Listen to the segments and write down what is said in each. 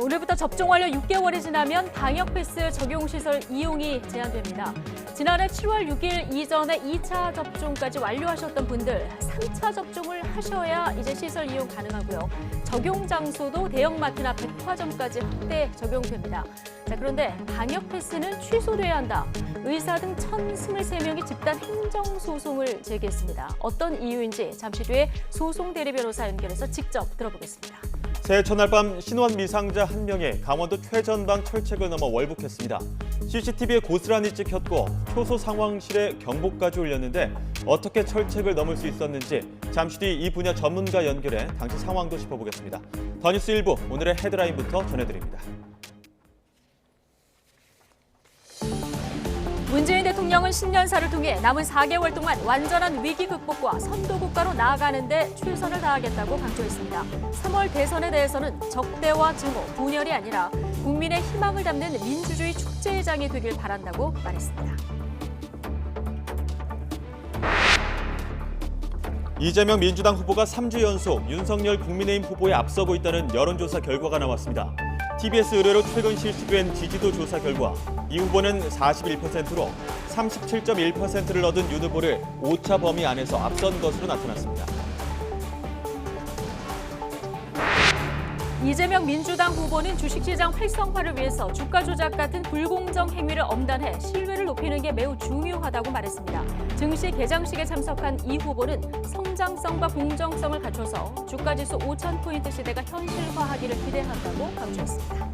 오늘부터 접종 완료 6개월이 지나면 방역 패스 적용시설 이용이 제한됩니다. 지난해 7월 6일 이전에 2차 접종까지 완료하셨던 분들 3차 접종을 하셔야 이제 시설 이용 가능하고요. 적용 장소도 대형마트나 백화점까지 확대 적용됩니다. 자, 그런데 방역 패스는 취소돼야 한다. 의사 등 1,023명이 집단 행정소송을 제기했습니다. 어떤 이유인지 잠시 뒤에 소송 대리 변호사 연결해서 직접 들어보겠습니다. 새해 첫날 밤 신원 미상자 한 명이 강원도 최전방 철책을 넘어 월북했습니다. CCTV에 고스란히 찍혔고 초소 상황실에 경보까지 울렸는데 어떻게 철책을 넘을 수 있었는지 잠시 뒤 이 분야 전문가 연결해 당시 상황도 짚어보겠습니다. 더 뉴스 1부 오늘의 헤드라인부터 전해드립니다. 문재인 대통령은 신년사를 통해 남은 4개월 동안 완전한 위기 극복과 선도 국가로 나아가는 데 최선을 다하겠다고 강조했습니다. 3월 대선에 대해서는 적대와 증오, 분열이 아니라 국민의 희망을 담는 민주주의 축제장이 되길 바란다고 말했습니다. 이재명 민주당 후보가 3주 연속 윤석열 국민의힘 후보에 앞서고 있다는 여론조사 결과가 나왔습니다. TBS 의뢰로 최근 실시된 지지도 조사 결과 이 후보는 41%로 37.1%를 얻은 윤 후보를 오차 범위 안에서 앞선 것으로 나타났습니다. 이재명 민주당 후보는 주식시장 활성화를 위해서 주가 조작 같은 불공정 행위를 엄단해 신뢰를 높이는 게 매우 중요하다고 말했습니다. 증시 개장식에 참석한 이 후보는 성장성과 공정성을 갖춰서 주가지수 5,000포인트 시대가 현실화하기를 기대한다고 강조했습니다.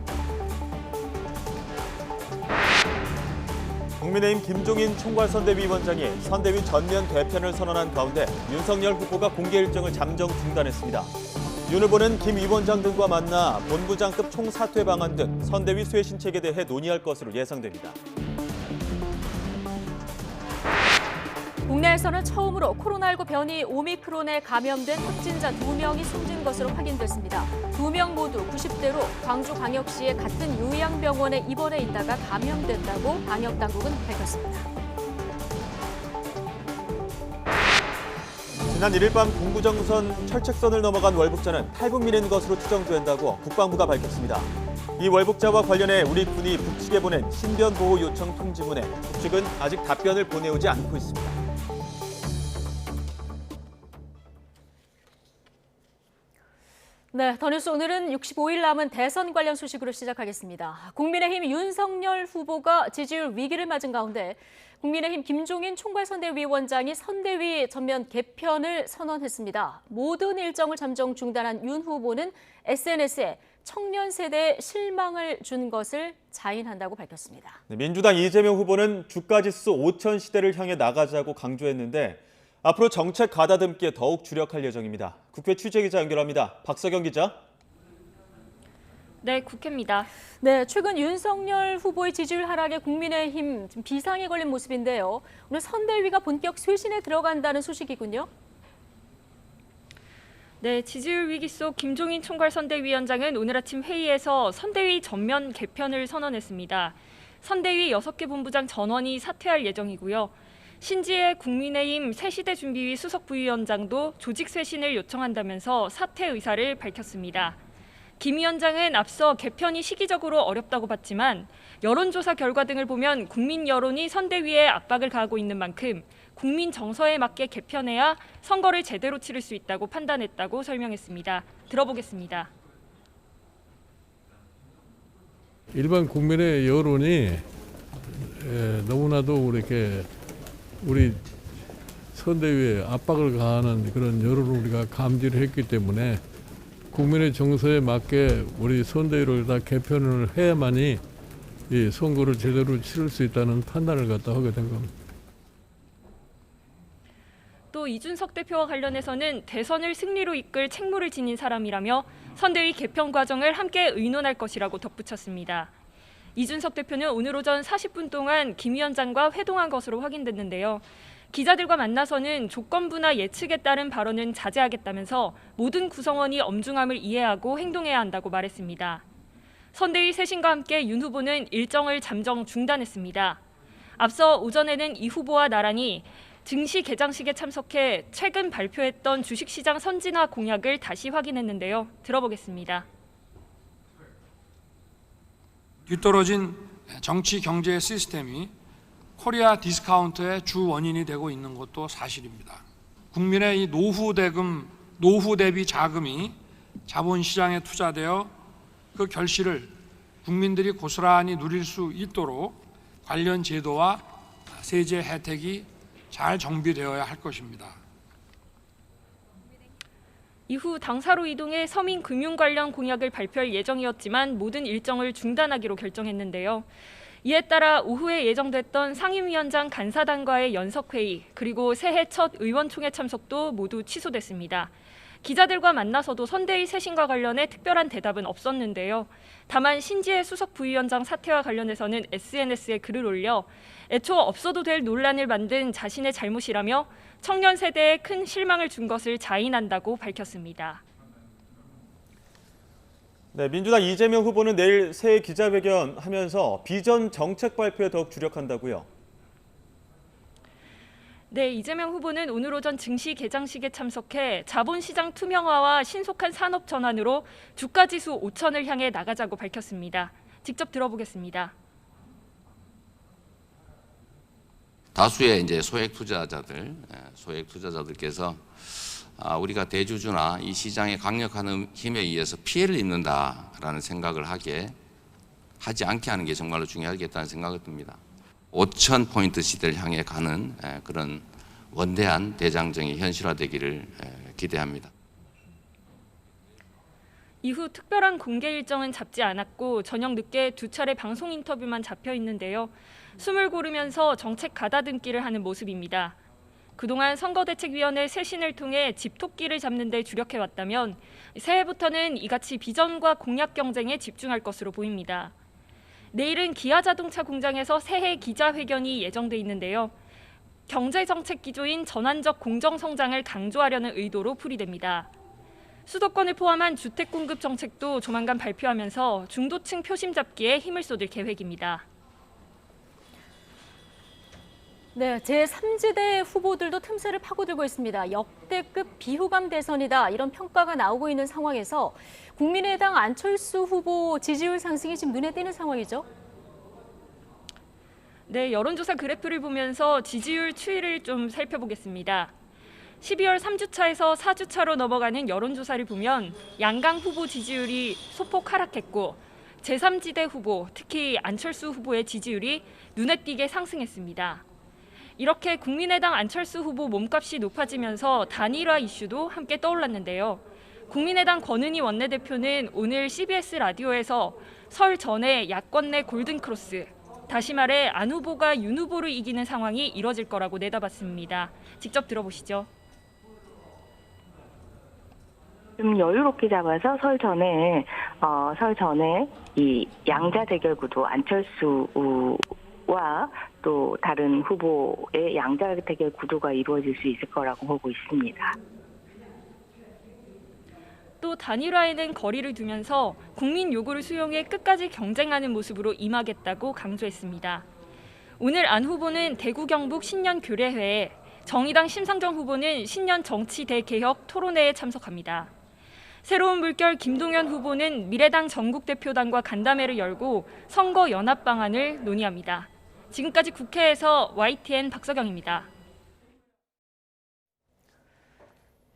국민의힘 김종인 총괄선대위원장이 선대위 전면 개편을 선언한 가운데 윤석열 후보가 공개 일정을 잠정 중단했습니다. 윤 후보는 김 위원장 등과 만나 본부장급 총사퇴 방안 등 선대위 쇄신책에 대해 논의할 것으로 예상됩니다. 국내에서는 처음으로 코로나19 변이 오미크론에 감염된 확진자 2명이 숨진 것으로 확인됐습니다. 2명 모두 90대로 광주광역시의 같은 요양병원에 입원해 있다가 감염됐다고 방역당국은 밝혔습니다. 지난 1일 밤 동부정선 철책선을 넘어간 월북자는 8국민인 것으로 추정된다고 국방부가 밝혔습니다. 이 월북자와 관련해 우리 군이 북측에 보낸 신변 보호 요청 통지문에 북측은 아직 답변을 보내오지 않고 있습니다. 네, 더 뉴스 오늘은 65일 남은 대선 관련 소식으로 시작하겠습니다. 국민의힘 윤석열 후보가 지지율 위기를 맞은 가운데 국민의힘 김종인 총괄선대위원장이 선대위 전면 개편을 선언했습니다. 모든 일정을 잠정 중단한 윤 후보는 SNS에 청년 세대에 실망을 준 것을 자인한다고 밝혔습니다. 민주당 이재명 후보는 주가지수 5천 시대를 향해 나가자고 강조했는데 앞으로 정책 가다듬기에 더욱 주력할 예정입니다. 국회 취재기자 연결합니다. 박서경 기자. 네, 국회입니다. 네, 최근 윤석열 후보의 지지율 하락에 국민의힘 비상에 걸린 모습인데요. 오늘 선대위가 본격 쇄신에 들어간다는 소식이군요. 네, 지지율 위기 속 김종인 총괄선대위원장은 오늘 아침 회의에서 선대위 전면 개편을 선언했습니다. 선대위 6개 본부장 전원이 사퇴할 예정이고요. 신지혜 국민의힘 새시대 준비위 수석부위원장도 조직 쇄신을 요청한다면서 사퇴 의사를 밝혔습니다. 김 위원장은 앞서 개편이 시기적으로 어렵다고 봤지만 여론조사 결과 등을 보면 국민 여론이 선대위에 압박을 가하고 있는 만큼 국민 정서에 맞게 개편해야 선거를 제대로 치를 수 있다고 판단했다고 설명했습니다. 들어보겠습니다. 일반 국민의 여론이 너무나도 이렇게 우리 선대위에 압박을 가하는 그런 여론을 우리가 감지를 했기 때문에 국민의 정서에 맞게 우리 선대위를 다 개편을 해야만이 이 선거를 제대로 치를 수 있다는 판단을 갖다 하게 된 겁니다. 또 이준석 대표와 관련해서는 대선을 승리로 이끌 책무를 지닌 사람이라며 선대위 개편 과정을 함께 의논할 것이라고 덧붙였습니다. 이준석 대표는 오늘 오전 40분 동안 김 위원장과 회동한 것으로 확인됐는데요. 기자들과 만나서는 조건부나 예측에 따른 발언은 자제하겠다면서 모든 구성원이 엄중함을 이해하고 행동해야 한다고 말했습니다. 선대위 쇄신과 함께 윤 후보는 일정을 잠정 중단했습니다. 앞서 오전에는 이 후보와 나란히 증시 개장식에 참석해 최근 발표했던 주식시장 선진화 공약을 다시 확인했는데요. 들어보겠습니다. 뒤떨어진 정치 경제 시스템이 코리아 디스카운트의 주 원인이 되고 있는 것도 사실입니다. 국민의 이 노후 대비 자금이 자본시장에 투자되어 그 결실을 국민들이 고스란히 누릴 수 있도록 관련 제도와 세제 혜택이 잘 정비되어야 할 것입니다. 이후 당사로 이동해 서민 금융 관련 공약을 발표할 예정이었지만 모든 일정을 중단하기로 결정했는데요. 이에 따라 오후에 예정됐던 상임위원장 간사단과의 연석회의 그리고 새해 첫 의원총회 참석도 모두 취소됐습니다. 기자들과 만나서도 선대위 쇄신과 관련해 특별한 대답은 없었는데요. 다만 신지혜 수석 부위원장 사퇴와 관련해서는 SNS에 글을 올려 애초 없어도 될 논란을 만든 자신의 잘못이라며 청년 세대에 큰 실망을 준 것을 자인한다고 밝혔습니다. 네, 민주당 이재명 후보는 내일 새해 기자회견 하면서 비전 정책 발표에 더욱 주력한다고요. 네, 이재명 후보는 오늘 오전 증시 개장식에 참석해 자본시장 투명화와 신속한 산업 전환으로 주가지수 5천을 향해 나가자고 밝혔습니다. 직접 들어보겠습니다. 다수의 이제 소액 투자자들께서 우리가 대주주나 이 시장의 강력한 힘에 의해서 피해를 입는다라는 생각을 하지 않게 하는 게 정말로 중요하겠다는 생각이 듭니다. 5천 포인트 시대를 향해 가는 그런 원대한 대장정이 현실화되기를 기대합니다. 이후 특별한 공개 일정은 잡지 않았고 저녁 늦게 2차례 방송 인터뷰만 잡혀 있는데요. 숨을 고르면서 정책 가다듬기를 하는 모습입니다. 그동안 선거대책위원회 쇄신을 통해 집토끼를 잡는 데 주력해왔다면 새해부터는 이같이 비전과 공약 경쟁에 집중할 것으로 보입니다. 내일은 기아자동차 공장에서 새해 기자회견이 예정돼 있는데요. 경제정책 기조인 전환적 공정성장을 강조하려는 의도로 풀이됩니다. 수도권을 포함한 주택 공급 정책도 조만간 발표하면서 중도층 표심 잡기에 힘을 쏟을 계획입니다. 네, 제3지대 후보들도 틈새를 파고들고 있습니다. 역대급 비호감 대선이다 이런 평가가 나오고 있는 상황에서 국민의당 안철수 후보 지지율 상승이 지금 눈에 띄는 상황이죠. 네, 여론조사 그래프를 보면서 지지율 추이를 좀 살펴보겠습니다. 12월 3주차에서 4주차로 넘어가는 여론조사를 보면 양강 후보 지지율이 소폭 하락했고 제3지대 후보, 특히 안철수 후보의 지지율이 눈에 띄게 상승했습니다. 이렇게 국민의당 안철수 후보 몸값이 높아지면서 단일화 이슈도 함께 떠올랐는데요. 국민의당 권은희 원내대표는 오늘 CBS 라디오에서 설 전에 야권 내 골든크로스, 다시 말해 안 후보가 윤 후보를 이기는 상황이 이뤄질 거라고 내다봤습니다. 직접 들어보시죠. 좀 여유롭게 잡아서 설 전에 이 양자 대결 구도 안철수와 또 다른 후보의 양자 대결 구도가 이루어질 수 있을 거라고 보고 있습니다. 또 단일화에는 거리를 두면서 국민 요구를 수용해 끝까지 경쟁하는 모습으로 임하겠다고 강조했습니다. 오늘 안 후보는 대구 경북 신년 교례회에, 정의당 심상정 후보는 신년 정치 대개혁 토론회에 참석합니다. 새로운 물결 김동연 후보는 미래당 전국대표단과 간담회를 열고 선거 연합 방안을 논의합니다. 지금까지 국회에서 YTN 박서경입니다.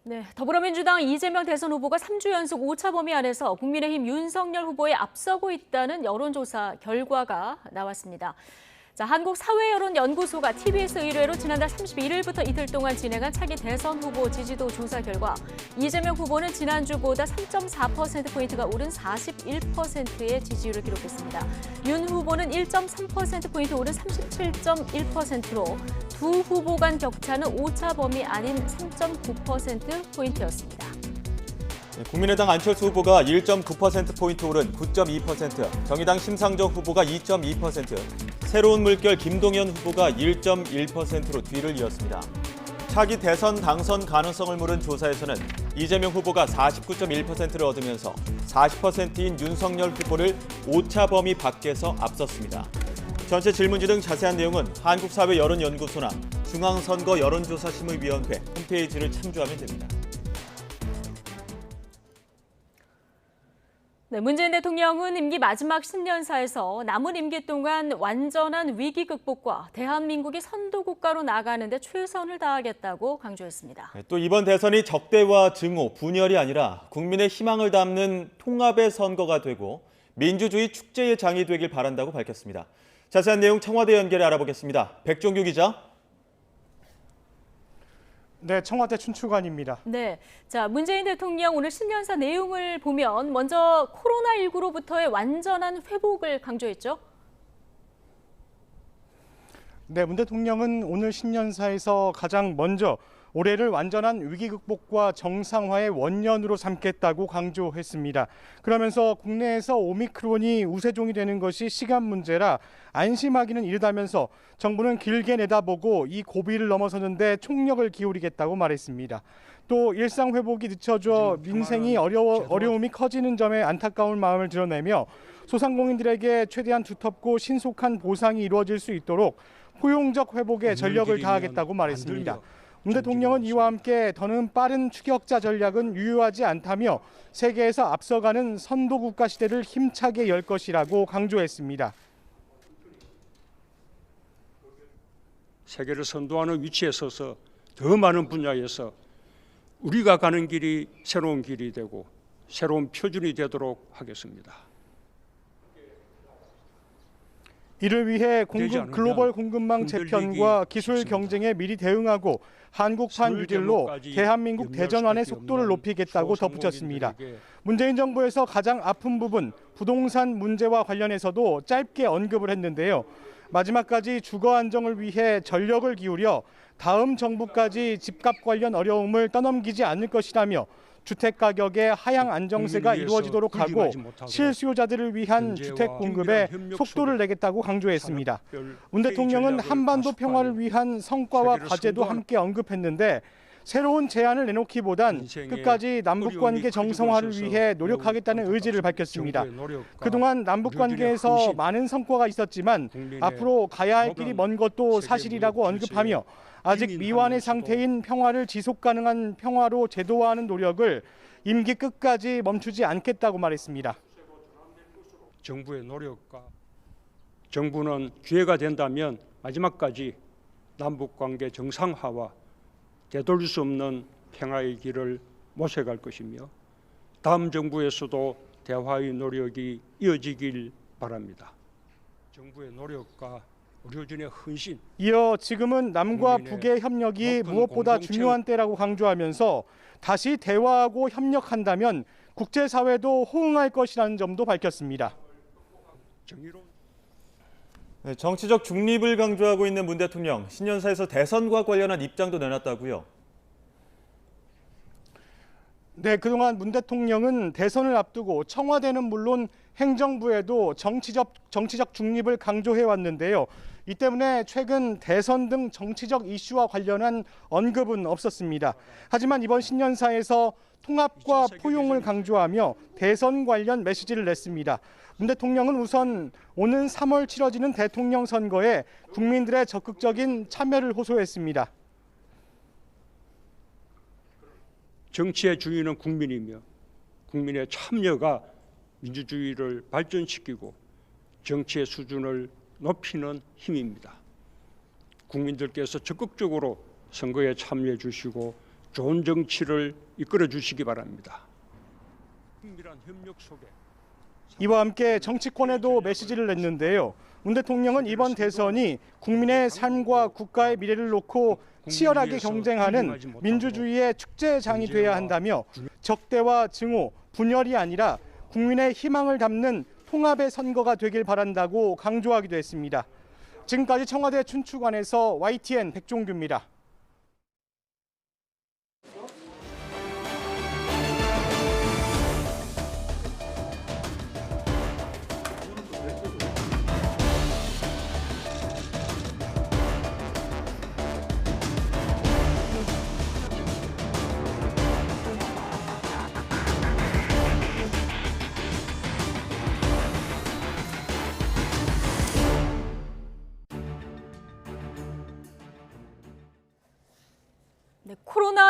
네, 더불어민주당 이재명 대선 후보가 3주 연속 오차 범위 안에서 국민의힘 윤석열 후보에 앞서고 있다는 여론조사 결과가 나왔습니다. 자, 한국사회여론연구소가 TBS 의뢰로 지난달 31일부터 이틀 동안 진행한 차기 대선 후보 지지도 조사 결과 이재명 후보는 지난주보다 3.4%포인트가 오른 41%의 지지율을 기록했습니다. 윤 후보는 1.3%포인트 오른 37.1%로 두 후보 간 격차는 오차 범위 아닌 3.9%포인트였습니다. 국민의당 안철수 후보가 1.9%포인트 오른 9.2%, 정의당 심상정 후보가 2.2%, 새로운 물결 김동연 후보가 1.1%로 뒤를 이었습니다. 차기 대선 당선 가능성을 물은 조사에서는 이재명 후보가 49.1%를 얻으면서 40%인 윤석열 후보를 오차 범위 밖에서 앞섰습니다. 전체 질문지 등 자세한 내용은 한국사회여론연구소나 중앙선거여론조사심의위원회 홈페이지를 참조하면 됩니다. 네, 문재인 대통령은 임기 마지막 신년사에서 남은 임기 동안 완전한 위기 극복과 대한민국이 선도국가로 나아가는 데 최선을 다하겠다고 강조했습니다. 또 이번 대선이 적대와 증오, 분열이 아니라 국민의 희망을 담는 통합의 선거가 되고 민주주의 축제의 장이 되길 바란다고 밝혔습니다. 자세한 내용 청와대 연결해 알아보겠습니다. 백종규 기자. 네, 청와대 춘추관입니다. 네, 자 문재인 대통령 오늘 신년사 내용을 보면 먼저 코로나19로부터의 완전한 회복을 강조했죠. 네, 문 대통령은 오늘 신년사에서 가장 먼저 올해를 완전한 위기 극복과 정상화의 원년으로 삼겠다고 강조했습니다. 그러면서 국내에서 오미크론이 우세종이 되는 것이 시간 문제라 안심하기는 이르다면서 정부는 길게 내다보고 이 고비를 넘어서는 데 총력을 기울이겠다고 말했습니다. 또 일상 회복이 늦춰져 민생이 어려움이 커지는 점에 안타까운 마음을 드러내며 소상공인들에게 최대한 두텁고 신속한 보상이 이루어질 수 있도록 포용적 회복에 전력을 다하겠다고 말했습니다. 문 대통령은 이와 함께 더는 빠른 추격자 전략은 유효하지 않다며 세계에서 앞서가는 선도국가 시대를 힘차게 열 것이라고 강조했습니다. 세계를 선도하는 위치에 서서 더 많은 분야에서 우리가 가는 길이 새로운 길이 되고 새로운 표준이 되도록 하겠습니다. 이를 위해 글로벌 공급망 재편과 기술 경쟁에 미리 대응하고 한국판 뉴딜로 대한민국 대전환의 속도를 높이겠다고 덧붙였습니다. 문재인 정부에서 가장 아픈 부분 부동산 문제와 관련해서도 짧게 언급을 했는데요. 마지막까지 주거 안정을 위해 전력을 기울여 다음 정부까지 집값 관련 어려움을 떠넘기지 않을 것이라며 주택 가격의 하향 안정세가 이루어지도록 하고 실수요자들을 위한 주택 공급에 속도를 내겠다고 강조했습니다. 문 대통령은 한반도 평화를 위한 성과와 과제도 함께 언급했는데 새로운 제안을 내놓기보단 끝까지 남북관계 정상화를 위해 노력하겠다는 의지를 밝혔습니다. 그동안 남북관계에서 많은 성과가 있었지만 앞으로 가야 할 길이 먼 것도 사실이라고 언급하며 아직 미완의 상태인 평화를 지속 가능한 평화로 제도화하는 노력을 임기 끝까지 멈추지 않겠다고 말했습니다. 정부의 노력과 정부는 기회가 된다면 마지막까지 남북관계 정상화와 되돌릴 수 없는 평화의 길을 모색할 것이며 다음 정부에서도 대화의 노력이 이어지길 바랍니다. 정부의 노력과 의료진의 헌신. 이어 지금은 남과 북의 협력이 무엇보다 중요한 때라고 강조하면서 다시 대화하고 협력한다면 국제사회도 호응할 것이라는 점도 밝혔습니다. 네, 정치적 중립을 강조하고 있는 문 대통령, 신년사에서 대선과 관련한 입장도 내놨다고요. 네, 그동안 문 대통령은 대선을 앞두고 청와대는 물론 행정부에도 정치적 중립을 강조해 왔는데요. 이 때문에 최근 대선 등 정치적 이슈와 관련한 언급은 없었습니다. 하지만 이번 신년사에서 통합과 포용을 강조하며 대선 관련 메시지를 냈습니다. 문 대통령은 우선 오는 3월 치러지는 대통령 선거에 국민들의 적극적인 참여를 호소했습니다. 정치의 주인은 국민이며 국민의 참여가 민주주의를 발전시키고 정치의 수준을 높이는 힘입니다. 국민들께서 적극적으로 선거에 참여해 주시고 좋은 정치를 이끌어 주시기 바랍니다. 긴밀한 협력 속에 이와 함께 정치권에도 메시지를 냈는데요. 문 대통령은 이번 대선이 국민의 삶과 국가의 미래를 놓고 치열하게 경쟁하는 민주주의의 축제장이 돼야 한다며 적대와 증오, 분열이 아니라 국민의 희망을 담는 통합의 선거가 되길 바란다고 강조하기도 했습니다. 지금까지 청와대 춘추관에서 YTN 백종규입니다.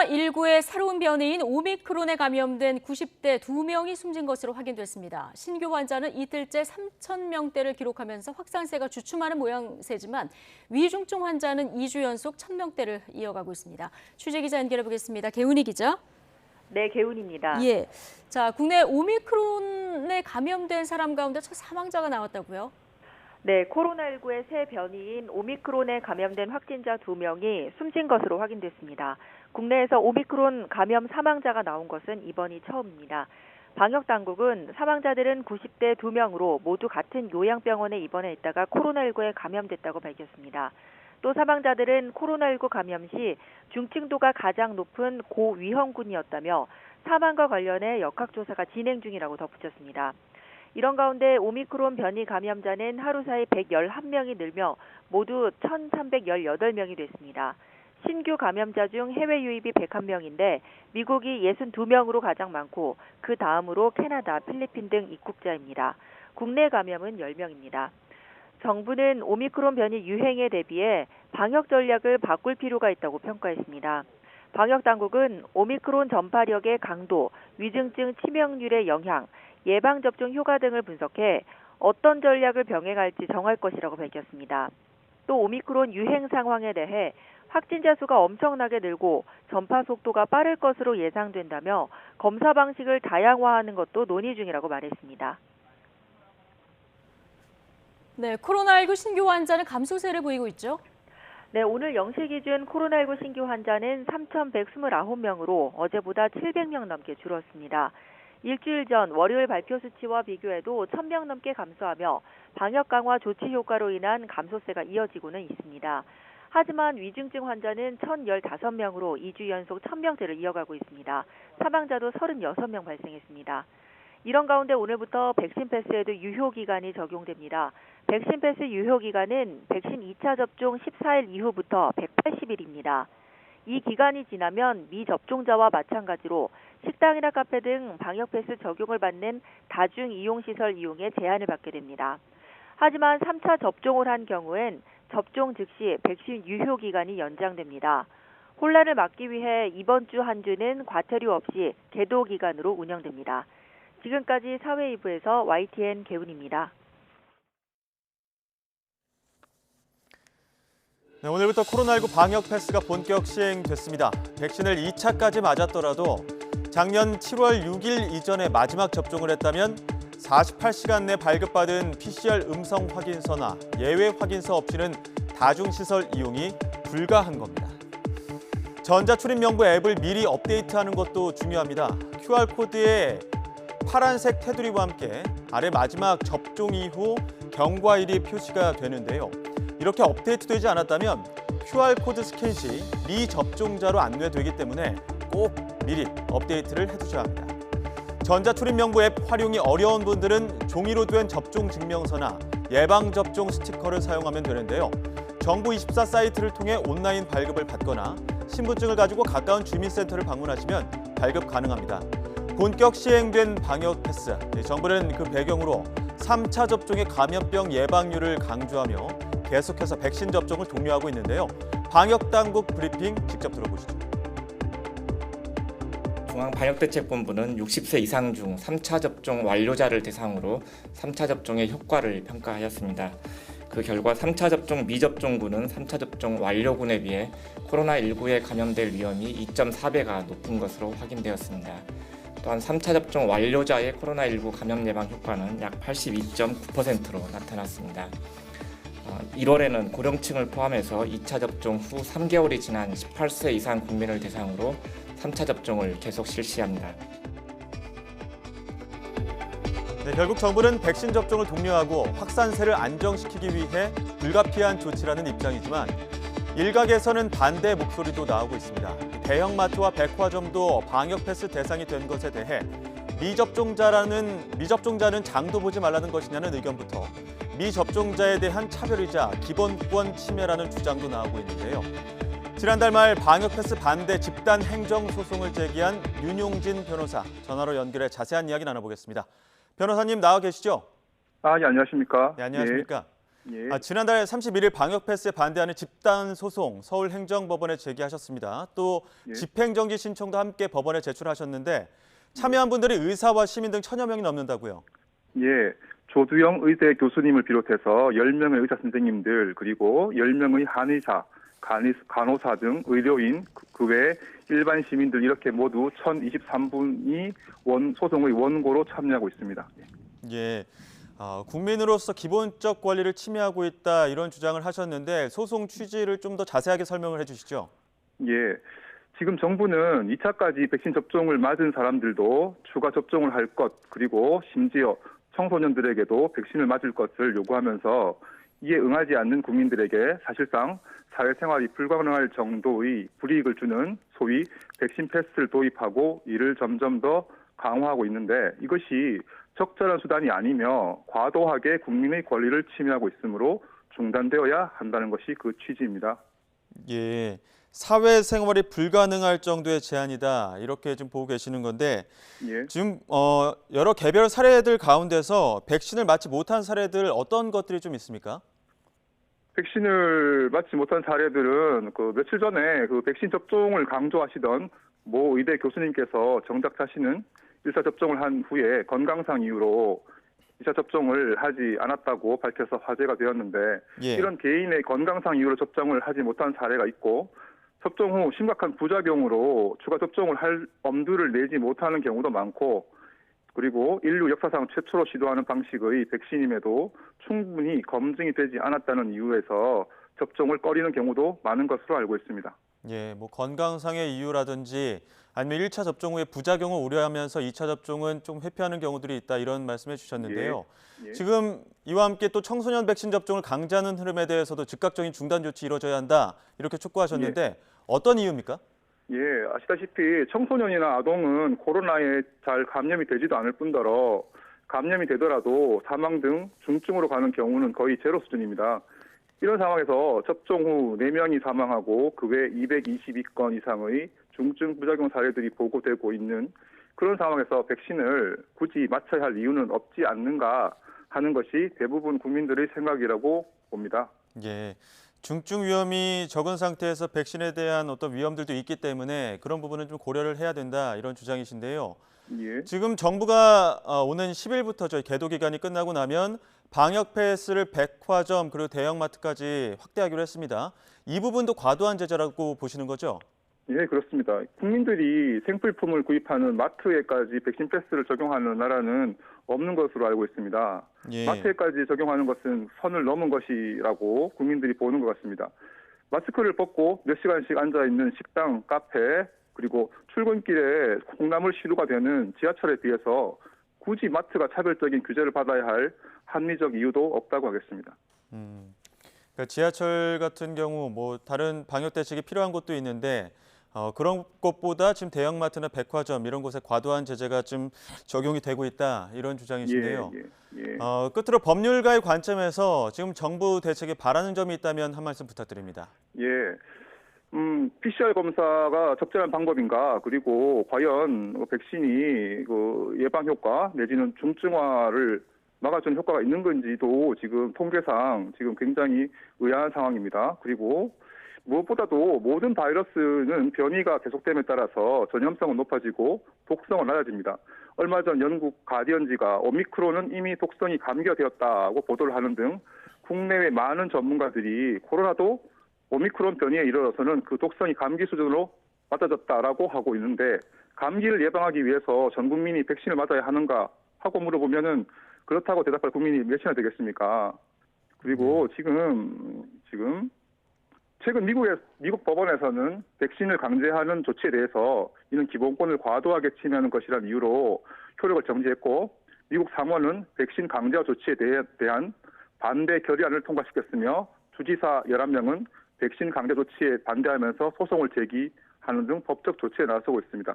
코로나19의 새로운 변이인 오미크론에 감염된 90대 2명이 숨진 것으로 확인됐습니다. 신규 환자는 이틀째 3,000명대를 기록하면서 확산세가 주춤하는 모양새지만 위중증 환자는 2주 연속 1,000명대를 이어가고 있습니다. 취재기자 연결해 보겠습니다. 개훈이 기자. 네, 개훈입니다. 예. 자, 국내 오미크론에 감염된 사람 가운데 첫 사망자가 나왔다고요? 네, 코로나19의 새 변이인 오미크론에 감염된 확진자 2명이 숨진 것으로 확인됐습니다. 국내에서 오미크론 감염 사망자가 나온 것은 이번이 처음입니다. 방역당국은 사망자들은 90대 2명으로 모두 같은 요양병원에 입원해 있다가 코로나19에 감염됐다고 밝혔습니다. 또 사망자들은 코로나19 감염 시 중증도가 가장 높은 고위험군이었다며 사망과 관련해 역학조사가 진행 중이라고 덧붙였습니다. 이런 가운데 오미크론 변이 감염자는 하루 사이 111명이 늘며 모두 1,318명이 됐습니다. 신규 감염자 중 해외 유입이 101명인데 미국이 62명으로 가장 많고 그 다음으로 캐나다, 필리핀 등 입국자입니다. 국내 감염은 10명입니다. 정부는 오미크론 변이 유행에 대비해 방역 전략을 바꿀 필요가 있다고 평가했습니다. 방역당국은 오미크론 전파력의 강도, 위중증 치명률의 영향, 예방접종 효과 등을 분석해 어떤 전략을 병행할지 정할 것이라고 밝혔습니다. 또 오미크론 유행 상황에 대해 확진자 수가 엄청나게 늘고 전파 속도가 빠를 것으로 예상된다며 검사 방식을 다양화하는 것도 논의 중이라고 말했습니다. 네, 코로나19 신규 환자는 감소세를 보이고 있죠? 네, 오늘 0시 기준 코로나19 신규 환자는 3,129명으로 어제보다 700명 넘게 줄었습니다. 일주일 전 월요일 발표 수치와 비교해도 1,000명 넘게 감소하며 방역 강화 조치 효과로 인한 감소세가 이어지고는 있습니다. 하지만 위중증 환자는 1,015명으로 2주 연속 1,000명대를 이어가고 있습니다. 사망자도 36명 발생했습니다. 이런 가운데 오늘부터 백신 패스에도 유효 기간이 적용됩니다. 백신 패스 유효 기간은 백신 2차 접종 14일 이후부터 180일입니다. 이 기간이 지나면 미접종자와 마찬가지로 식당이나 카페 등 방역 패스 적용을 받는 다중 이용시설 이용에 제한을 받게 됩니다. 하지만 3차 접종을 한 경우엔 접종 즉시 백신 유효 기간이 연장됩니다. 혼란을 막기 위해 이번 주 한 주는 과태료 없이 계도 기간으로 운영됩니다. 지금까지 사회 2부에서 YTN 개훈입니다. 네, 오늘부터 코로나19 방역 패스가 본격 시행됐습니다. 백신을 2차까지 맞았더라도 작년 7월 6일 이전에 마지막 접종을 했다면 48시간 내 발급받은 PCR 음성 확인서나 예외 확인서 없이는 다중시설 이용이 불가한 겁니다. 전자출입 명부 앱을 미리 업데이트하는 것도 중요합니다. QR코드에 파란색 테두리와 함께 아래 마지막 접종 이후 경과일이 표시가 되는데요. 이렇게 업데이트되지 않았다면 QR코드 스캔 시 미접종자로 안내되기 때문에 꼭 미리 업데이트를 해두셔야 합니다. 전자출입명부 앱 활용이 어려운 분들은 종이로 된 접종 증명서나 예방접종 스티커를 사용하면 되는데요. 정부24 사이트를 통해 온라인 발급을 받거나 신분증을 가지고 가까운 주민센터를 방문하시면 발급 가능합니다. 본격 시행된 방역 패스, 정부는 그 배경으로 3차 접종의 감염병 예방률을 강조하며 계속해서 백신 접종을 독려하고 있는데요. 방역당국 브리핑 직접 들어보시죠. 중앙방역대책본부는 60세 이상 중 3차 접종 완료자를 대상으로 3차 접종의 효과를 평가하였습니다. 그 결과 3차 접종 미접종군은 3차 접종 완료군에 비해 코로나19에 감염될 위험이 2.4배가 높은 것으로 확인되었습니다. 또한 3차 접종 완료자의 코로나19 감염 예방 효과는 약 82.9%로 나타났습니다. 1월에는 고령층을 포함해서 2차 접종 후 3개월이 지난 18세 이상 국민을 대상으로 3차 접종을 계속 실시합니다. 네, 결국 정부는 백신 접종을 독려하고 확산세를 안정시키기 위해 불가피한 조치라는 입장이지만 일각에서는 반대 목소리도 나오고 있습니다. 대형마트와 백화점도 방역 패스 대상이 된 것에 대해 미접종자는 장도 보지 말라는 것이냐는 의견부터 미접종자에 대한 차별이자 기본권 침해라는 주장도 나오고 있는데요. 지난달 말 방역 패스 반대 집단 행정 소송을 제기한 윤용진 변호사 전화로 연결해 자세한 이야기 나눠보겠습니다. 변호사님 나와 계시죠? 예, 안녕하십니까? 네, 안녕하십니까? 예. 지난달 31일 방역 패스에 반대하는 집단 소송 서울행정법원에 제기하셨습니다. 또 예. 집행정지 신청도 함께 법원에 제출하셨는데 참여한 분들이 의사와 시민 등 1000여 명이 넘는다고요. 예. 조두영 의대 교수님을 비롯해서 10명의 의사 선생님들 그리고 10명의 한의사, 간호사 등 의료인 그 외 일반 시민들 이렇게 모두 1023분이 소송의 원고로 참여하고 있습니다. 예. 국민으로서 기본적 권리를 침해하고 있다 이런 주장을 하셨는데 소송 취지를 좀 더 자세하게 설명을 해주시죠. 예. 지금 정부는 2차까지 백신 접종을 맞은 사람들도 추가 접종을 할 것 그리고 심지어 청소년들에게도 백신을 맞을 것을 요구하면서 이에 응하지 않는 국민들에게 사실상 사회생활이 불가능할 정도의 불이익을 주는 소위 백신 패스를 도입하고 이를 점점 더 강화하고 있는데 이것이 적절한 수단이 아니며 과도하게 국민의 권리를 침해하고 있으므로 중단되어야 한다는 것이 그 취지입니다. 예. 사회생활이 불가능할 정도의 제한이다 이렇게 좀 보고 계시는 건데 예. 지금 여러 개별 사례들 가운데서 백신을 맞지 못한 사례들 어떤 것들이 좀 있습니까? 백신을 맞지 못한 사례들은 며칠 전에 백신 접종을 강조하시던 모 의대 교수님께서 정작 자신은 1차 접종을 한 후에 건강상 이유로 2차 접종을 하지 않았다고 밝혀서 화제가 되었는데 예. 이런 개인의 건강상 이유로 접종을 하지 못한 사례가 있고 접종 후 심각한 부작용으로 추가 접종을 할 엄두를 내지 못하는 경우도 많고 그리고 인류 역사상 최초로 시도하는 방식의 백신임에도 충분히 검증이 되지 않았다는 이유에서 접종을 꺼리는 경우도 많은 것으로 알고 있습니다. 예, 뭐 건강상의 이유라든지 아니면 1차 접종 후에 부작용을 우려하면서 2차 접종은 좀 회피하는 경우들이 있다 이런 말씀해 주셨는데요. 예. 지금 이와 함께 또 청소년 백신 접종을 강제하는 흐름에 대해서도 즉각적인 중단 조치 이루어져야 한다 이렇게 촉구하셨는데 어떤 이유입니까? 예, 아시다시피 청소년이나 아동은 코로나에 잘 감염이 되지도 않을 뿐더러 감염이 되더라도 사망 등 중증으로 가는 경우는 거의 제로 수준입니다. 이런 상황에서 접종 후 4명이 사망하고 그 외 222건 이상의 중증 부작용 사례들이 보고되고 있는 그런 상황에서 백신을 굳이 맞춰야 할 이유는 없지 않는가 하는 것이 대부분 국민들의 생각이라고 봅니다. 예. 중증 위험이 적은 상태에서 백신에 대한 어떤 위험들도 있기 때문에 그런 부분은 좀 고려를 해야 된다 이런 주장이신데요. 예. 지금 정부가 오는 10일부터 저희 계도 기간이 끝나고 나면 방역 패스를 백화점 그리고 대형마트까지 확대하기로 했습니다. 이 부분도 과도한 제재라고 보시는 거죠? 예, 그렇습니다. 국민들이 생필품을 구입하는 마트에까지 백신 패스를 적용하는 나라는 없는 것으로 알고 있습니다. 예. 마트에까지 적용하는 것은 선을 넘은 것이라고 국민들이 보는 것 같습니다. 마스크를 벗고 몇 시간씩 앉아있는 식당, 카페, 그리고 출근길에 콩나물 시루가 되는 지하철에 비해서 굳이 마트가 차별적인 규제를 받아야 할 합리적 이유도 없다고 하겠습니다. 그러니까 지하철 같은 경우 뭐 다른 방역 대책이 필요한 곳도 있는데 그런 곳보다 지금 대형마트나 백화점 이런 곳에 과도한 제재가 좀 적용이 되고 있다 이런 주장이신데요. 예. 끝으로 법률가의 관점에서 지금 정부 대책에 바라는 점이 있다면 한 말씀 부탁드립니다. 예. PCR 검사가 적절한 방법인가 그리고 과연 백신이 예방 효과 내지는 중증화를 막아주는 효과가 있는 건지도 지금 통계상 지금 굉장히 의아한 상황입니다. 그리고 무엇보다도 모든 바이러스는 변이가 계속됨에 따라서 전염성은 높아지고 독성은 낮아집니다. 얼마 전 영국 가디언지가 오미크론은 이미 독성이 감겨되었다고 보도를 하는 등 국내외 많은 전문가들이 코로나도 오미크론 변이에 이르러서는 그 독성이 감기 수준으로 낮아졌다라고 하고 있는데 감기를 예방하기 위해서 전 국민이 백신을 맞아야 하는가 하고 물어보면은 그렇다고 대답할 국민이 몇이나 되겠습니까? 그리고 지금 최근 미국 법원에서는 백신을 강제하는 조치에 대해서 이는 기본권을 과도하게 침해하는 것이라는 이유로 효력을 정지했고 미국 상원은 백신 강제화 조치에 대한 반대 결의안을 통과시켰으며 주지사 11명은 백신 강제 조치에 반대하면서 소송을 제기하는 등 법적 조치에 나서고 있습니다.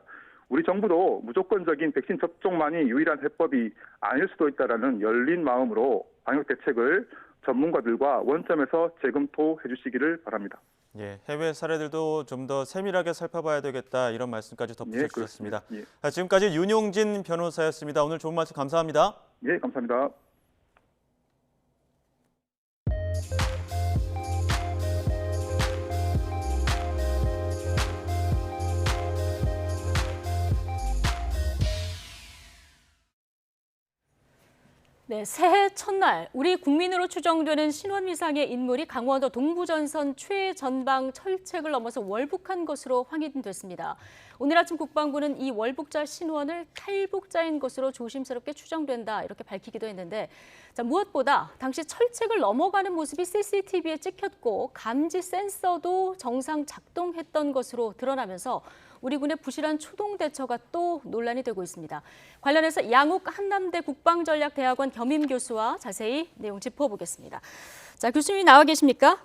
우리 정부도 무조건적인 백신 접종만이 유일한 해법이 아닐 수도 있다라는 열린 마음으로 방역 대책을 전문가들과 원점에서 재검토해 주시기를 바랍니다. 예, 해외 사례들도 좀 더 세밀하게 살펴봐야 되겠다 이런 말씀까지 덧붙여 주셨습니다. 예. 지금까지 윤용진 변호사였습니다. 오늘 좋은 말씀 감사합니다. 예, 감사합니다. 네, 새해 첫날 우리 국민으로 추정되는 신원미상의 인물이 강원도 동부전선 최전방 철책을 넘어서 월북한 것으로 확인됐습니다. 오늘 아침 국방부는 이 월북자 신원을 탈북자인 것으로 조심스럽게 추정된다 이렇게 밝히기도 했는데 무엇보다 당시 철책을 넘어가는 모습이 CCTV에 찍혔고 감지 센서도 정상 작동했던 것으로 드러나면서 우리 군의 부실한 초동 대처가 또 논란이 되고 있습니다. 관련해서 양욱 한남대 국방전략대학원 겸임 교수와 자세히 내용 짚어보겠습니다. 자, 교수님 나와 계십니까?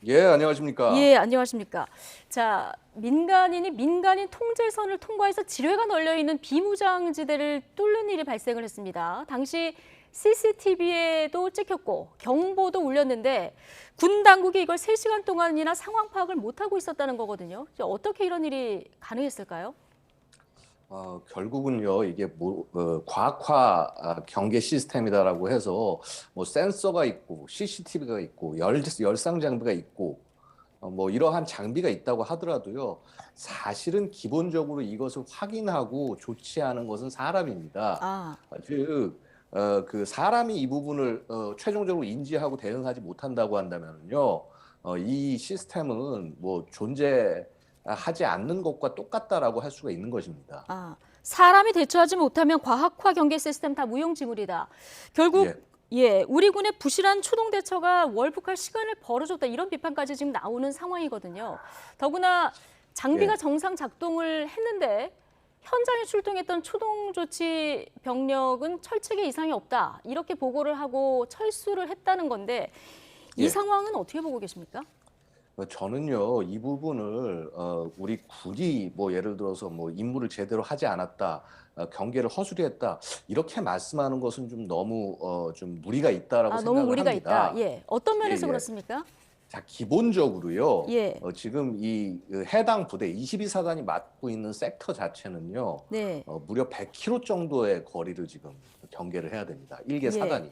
예, 안녕하십니까? 예, 안녕하십니까? 자, 민간인이 민간인 통제선을 통과해서 지뢰가 널려 있는 비무장지대를 뚫는 일이 발생을 했습니다. 당시 CCTV에도 찍혔고 경보도 울렸는데 군 당국이 이걸 3시간 동안이나 상황 파악을 못하고 있었다는 거거든요. 어떻게 이런 일이 가능했을까요? 결국은요, 이게 과학화 경계 시스템이다라고 해서 센서가 있고 CCTV가 있고 열상 장비가 있고 이러한 장비가 있다고 하더라도요, 사실은 기본적으로 이것을 확인하고 조치하는 것은 사람입니다. 그 사람이 이 부분을 최종적으로 인지하고 대응하지 못한다고 한다면요, 이 시스템은 존재하지 않는 것과 똑같다라고 할 수가 있는 것입니다. 사람이 대처하지 못하면 과학화 경계 시스템 다 무용지물이다. 결국 우리 군의 부실한 초동 대처가 월북할 시간을 벌어줬다 이런 비판까지 지금 나오는 상황이거든요. 더구나 장비가 정상 작동을 했는데 현장에 출동했던 초동 조치 병력은 철책에 이상이 없다 이렇게 보고를 하고 철수를 했다는 건데 이 상황은 어떻게 보고 계십니까? 저는요, 이 부분을 우리 군이 예를 들어서 임무를 제대로 하지 않았다, 경계를 허술했다 이렇게 말씀하는 것은 좀 너무 좀 무리가 있다라고 생각을 너무 무리가 합니다. 있다. 예, 어떤 면에서 그렇습니까? 자, 기본적으로요. 예. 지금 이 해당 부대 22사단이 맡고 있는 섹터 자체는요. 네. 무려 100km 정도의 거리를 지금 경계를 해야 됩니다. 일개 사단이.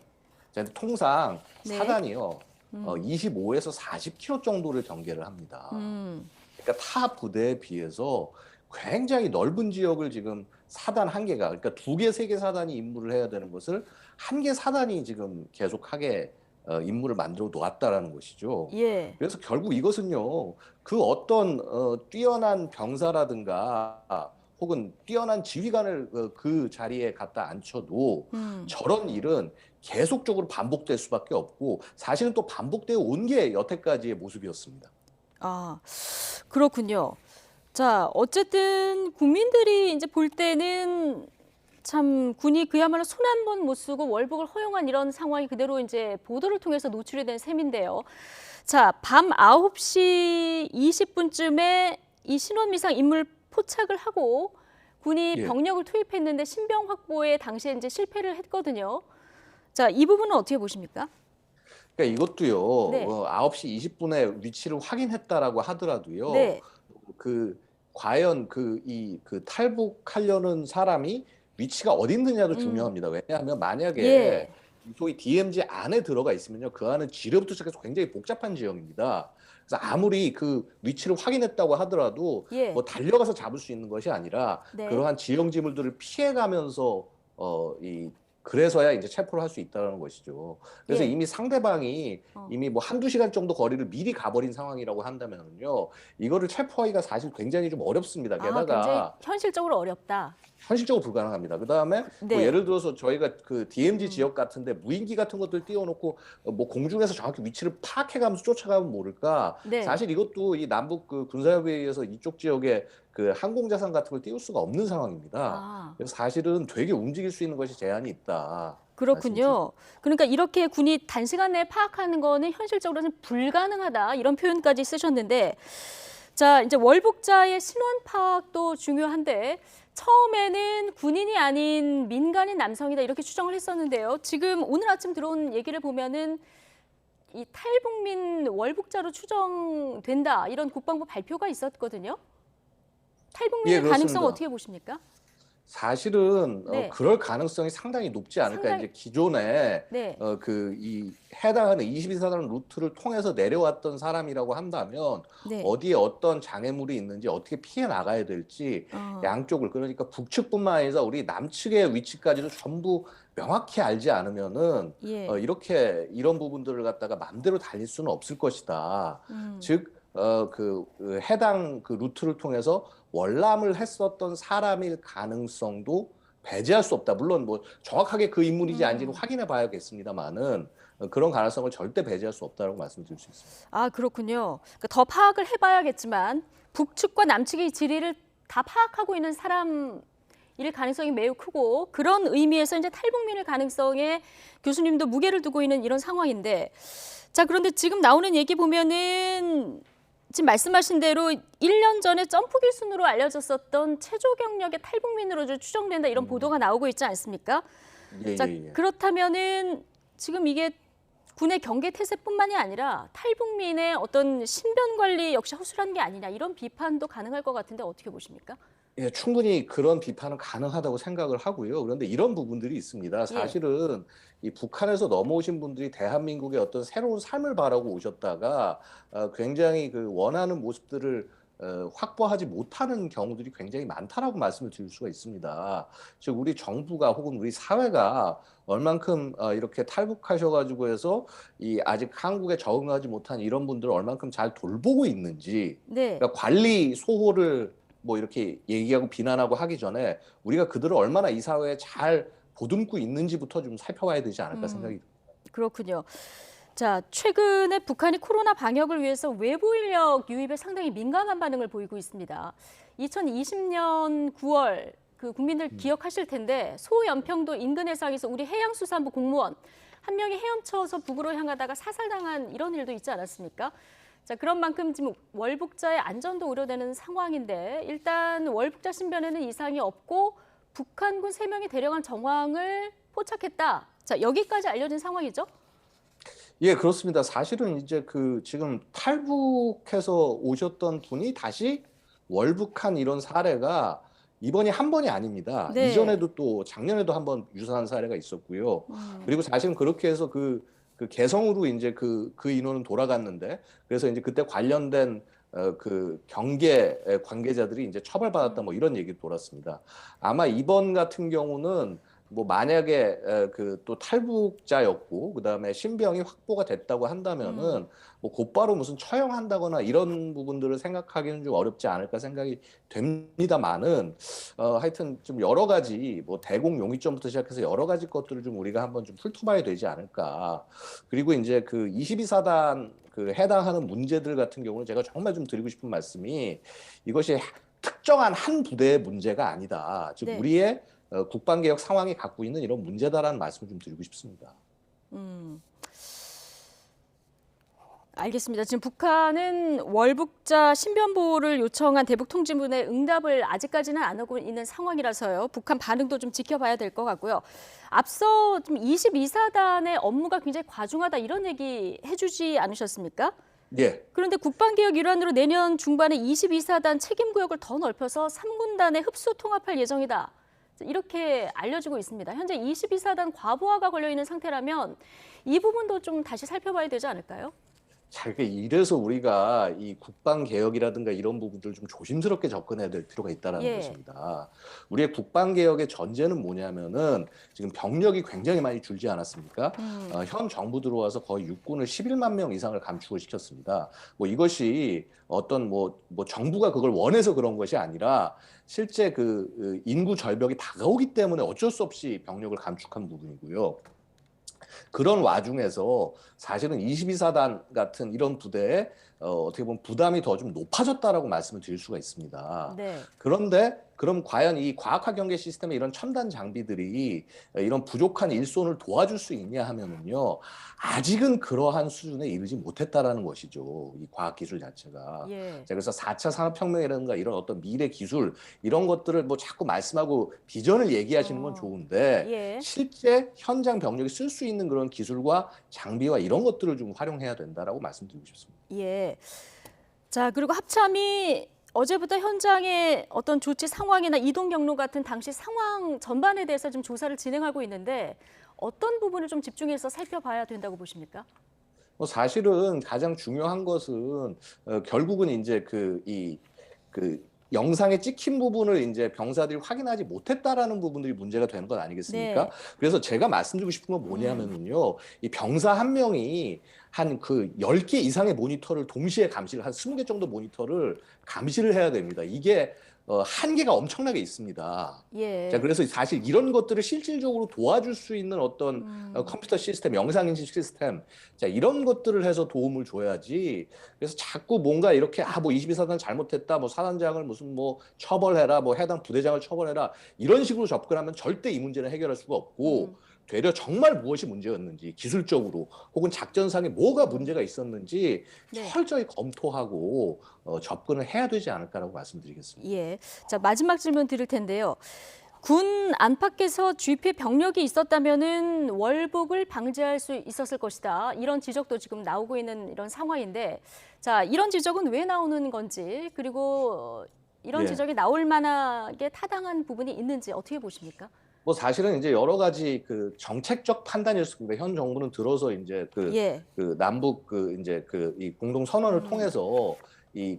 자, 통상 사단이요. 25에서 40km 정도를 경계를 합니다. 그러니까 타 부대에 비해서 굉장히 넓은 지역을 지금 사단 한 개가, 그러니까 2개, 3개 사단이 임무를 해야 되는 것을 한 개 사단이 지금 계속하게 임무를 만들어 놓았다라는 것이죠. 예. 그래서 결국 이것은요, 그 어떤 뛰어난 병사라든가 혹은 뛰어난 지휘관을 그 자리에 갖다 앉혀도 저런 일은 계속적으로 반복될 수밖에 없고 사실은 또 반복되어 온 게 여태까지의 모습이었습니다. 그렇군요. 자, 어쨌든 국민들이 이제 볼 때는 참 군이 그야말로 손 한 번 못 쓰고 월북을 허용한 이런 상황이 그대로 이제 보도를 통해서 노출이 된 셈인데요. 자, 밤 9시 20분쯤에 이 신원미상 인물 포착을 하고 군이 병력을 투입했는데 신병 확보에 당시에 이제 실패를 했거든요. 자, 이 부분은 어떻게 보십니까? 그러니까 이것도요. 9시 20분에 위치를 확인했다라고 하더라도요. 과연 그 탈북하려는 사람이 위치가 어디 있느냐도 중요합니다. 왜냐하면 만약에 소위 DMZ 안에 들어가 있으면요, 그 안은 지뢰부터 시작해서 굉장히 복잡한 지형입니다. 그래서 아무리 그 위치를 확인했다고 하더라도 달려가서 잡을 수 있는 것이 아니라 그러한 지형지물들을 피해가면서 그래서야 이제 체포를 할 수 있다는 것이죠. 그래서 이미 상대방이 이미 한두 시간 정도 거리를 미리 가버린 상황이라고 한다면요, 이거를 체포하기가 사실 굉장히 좀 어렵습니다. 게다가 굉장히 현실적으로 어렵다. 현실적으로 불가능합니다. 그다음에 예를 들어서 저희가 그 DMZ 지역 같은데 무인기 같은 것들 띄워놓고 공중에서 정확히 위치를 파악해가면서 쫓아가면 모를까. 사실 이것도 이 남북 그 군사협의회에 의해서 이쪽 지역에 그 항공자산 같은 걸 띄울 수가 없는 상황입니다. 그래서 사실은 되게 움직일 수 있는 것이 제한이 있다. 그렇군요. 그러니까 이렇게 군이 단시간 내에 파악하는 거는 현실적으로는 불가능하다 이런 표현까지 쓰셨는데, 자, 이제 월북자의 신원 파악도 중요한데 처음에는 군인이 아닌 민간인 남성이다 이렇게 추정을 했었는데요. 지금 오늘 아침 들어온 얘기를 보면은 이 탈북민 월북자로 추정된다 이런 국방부 발표가 있었거든요. 탈북민의 가능성 어떻게 보십니까? 사실은 네. 그럴 가능성이 상당히 높지 않을까. 상당히- 이제 기존에 네. 이 해당하는 22사단 루트를 통해서 내려왔던 사람이라고 한다면 네. 어디에 어떤 장애물이 있는지 어떻게 피해 나가야 될지 양쪽을, 그러니까 북측뿐만 아니라 우리 남측의 위치까지도 전부 명확히 알지 않으면은 예. 이렇게 이런 부분들을 갖다가 마음대로 달릴 수는 없을 것이다. 즉 해당 그 루트를 통해서 월남을 했었던 사람일 가능성도 배제할 수 없다. 물론 뭐 정확하게 그 인물인지 아닌지는 확인해 봐야겠습니다만은 그런 가능성을 절대 배제할 수 없다고 말씀드릴 수 있습니다. 아, 그렇군요. 그러니까 더 파악을 해봐야겠지만 북측과 남측의 지리를 다 파악하고 있는 사람일 가능성이 매우 크고, 그런 의미에서 이제 탈북민일 가능성에 교수님도 무게를 두고 있는 이런 상황인데, 자, 그런데 지금 나오는 얘기 보면은 지금 말씀하신 대로 1년 전에 점프 기순으로 알려졌었던 체조 경력의 탈북민으로 추정된다, 이런 보도가 나오고 있지 않습니까? 자, 그렇다면은 지금 이게 군의 경계 태세뿐만이 아니라 탈북민의 어떤 신변 관리 역시 허술한 게 아니냐, 이런 비판도 가능할 것 같은데 어떻게 보십니까? 예, 충분히 그런 비판은 가능하다고 생각을 하고요. 그런데 이런 부분들이 있습니다. 사실은 이 북한에서 넘어오신 분들이 대한민국의 어떤 새로운 삶을 바라고 오셨다가 굉장히 그 원하는 모습들을 확보하지 못하는 경우들이 굉장히 많다라고 말씀을 드릴 수가 있습니다. 즉 우리 정부가 혹은 우리 사회가 얼만큼 이렇게 탈북하셔가지고 해서 이 아직 한국에 적응하지 못한 이런 분들을 얼만큼 잘 돌보고 있는지, 네. 그러니까 관리 소홀을 뭐 이렇게 얘기하고 비난하고 하기 전에 우리가 그들을 얼마나 이 사회에 잘 보듬고 있는지부터 좀 살펴봐야 되지 않을까 생각이 듭니다. 그렇군요. 자, 최근에 북한이 코로나 방역을 위해서 외부 인력 유입에 상당히 민감한 반응을 보이고 있습니다. 2020년 9월 그 국민들 기억하실 텐데, 소연평도 인근 해상에서 우리 해양수산부 공무원 한 명이 헤엄쳐서 북으로 향하다가 사살당한 이런 일도 있지 않았습니까? 자, 그런 만큼 지금 월북자의 안전도 우려되는 상황인데, 일단 월북자 신변에는 이상이 없고 북한군 3명이 데려간 정황을 포착했다. 자, 여기까지 알려진 상황이죠? 예, 그렇습니다. 사실은 이제 그 지금 탈북해서 오셨던 분이 다시 월북한 이런 사례가 이번이 한 번이 아닙니다. 네. 이전에도 또 작년에도 한 번 유사한 사례가 있었고요. 그리고 사실은 그렇게 해서 그 개성으로 이제 그 인원은 돌아갔는데, 그래서 이제 그때 관련된 그 경계 관계자들이 이제 처벌받았다 뭐 이런 얘기 돌았습니다. 아마 이번 같은 경우는 뭐 만약에 그 또 탈북자였고 그다음에 신병이 확보가 됐다고 한다면은 뭐 곧바로 무슨 처형한다거나 이런 부분들을 생각하기는 좀 어렵지 않을까 생각이 됩니다만은 하여튼 좀 여러 가지 뭐 대공 용의점부터 시작해서 여러 가지 것들을 좀 우리가 한번 좀 훑어봐야 되지 않을까. 그리고 이제 그 22사단 그 해당하는 문제들 같은 경우는 제가 정말 좀 드리고 싶은 말씀이, 이것이 특정한 한 부대의 문제가 아니다. 즉 네. 우리의 국방개혁 상황이 갖고 있는 이런 문제다라는 말씀을 좀 드리고 싶습니다. 알겠습니다. 지금 북한은 월북자 신변 보호를 요청한 대북 통지문에 응답을 아직까지는 안 하고 있는 상황이라서요. 북한 반응도 좀 지켜봐야 될 것 같고요. 앞서 좀 22사단의 업무가 굉장히 과중하다, 이런 얘기 해주지 않으셨습니까? 예. 그런데 국방개혁 일환으로 내년 중반에 22사단 책임구역을 더 넓혀서 3군단에 흡수 통합할 예정이다, 이렇게 알려지고 있습니다. 현재 22사단 과부하가 걸려있는 상태라면 이 부분도 좀 다시 살펴봐야 되지 않을까요? 자, 이래서 우리가 이 국방 개혁이라든가 이런 부분들 좀 조심스럽게 접근해야 될 필요가 있다라는 것입니다. 우리의 국방 개혁의 전제는 뭐냐면은 지금 병력이 굉장히 많이 줄지 않았습니까? 현 정부 들어와서 거의 육군을 11만 명 이상을 감축을 시켰습니다. 뭐 이것이 어떤 뭐 정부가 그걸 원해서 그런 것이 아니라 실제 그 인구 절벽이 다가오기 때문에 어쩔 수 없이 병력을 감축한 부분이고요. 그런 와중에서 사실은 22사단 같은 이런 부대에 어떻게 보면 부담이 더 좀 높아졌다라고 말씀을 드릴 수가 있습니다. 네. 그런데 그럼 과연 이 과학화 경계 시스템의 이런 첨단 장비들이 이런 부족한 일손을 도와줄 수 있냐 하면은요, 아직은 그러한 수준에 이르지 못했다라는 것이죠. 이 과학 기술 자체가. 자, 그래서 4차 산업혁명이라든가 이런 어떤 미래 기술 이런 것들을 뭐 자꾸 말씀하고 비전을 얘기하시는 건 좋은데 실제 현장 병력이 쓸 수 있는 그런 기술과 장비와 이런 것들을 좀 활용해야 된다라고 말씀드리고 싶습니다. 자, 그리고 합참이 어제부터 현장의 어떤 조치 상황이나 이동 경로 같은 당시 상황 전반에 대해서 좀 조사를 진행하고 있는데 어떤 부분을 좀 집중해서 살펴봐야 된다고 보십니까? 사실은 가장 중요한 것은 결국은 이제 그 영상에 찍힌 부분을 이제 병사들이 확인하지 못했다라는 부분들이 문제가 되는 것 아니겠습니까? 네. 그래서 제가 말씀드리고 싶은 건 뭐냐면요. 이 병사 한 명이 한 10개 이상의 모니터를 동시에 감시를, 한 20개 정도 모니터를 감시를 해야 됩니다. 이게 한계가 엄청나게 있습니다. 예. 자, 그래서 사실 이런 것들을 실질적으로 도와줄 수 있는 어떤 컴퓨터 시스템, 영상인식 시스템, 자, 이런 것들을 해서 도움을 줘야지. 그래서 자꾸 뭔가 이렇게 뭐 22사단 잘못했다, 뭐 사단장을 무슨 뭐 처벌해라, 뭐 해당 부대장을 처벌해라, 이런 식으로 접근하면 절대 이 문제는 해결할 수가 없고 되려 정말 무엇이 문제였는지, 기술적으로 혹은 작전상에 뭐가 문제가 있었는지 네. 철저히 검토하고 접근을 해야 되지 않을까라고 말씀드리겠습니다. 예. 자, 마지막 질문 드릴 텐데요. 군 안팎에서 GP 병력이 있었다면은 월북을 방지할 수 있었을 것이다. 이런 지적도 지금 나오고 있는 이런 상황인데, 자, 이런 지적은 왜 나오는 건지, 그리고 이런 예. 지적이 나올 만하게 타당한 부분이 있는지 어떻게 보십니까? 뭐 사실은 이제 여러 가지 정책적 판단이었습니다. 현 정부는 들어서 이제 예. 남북 이 공동 선언을 통해서 이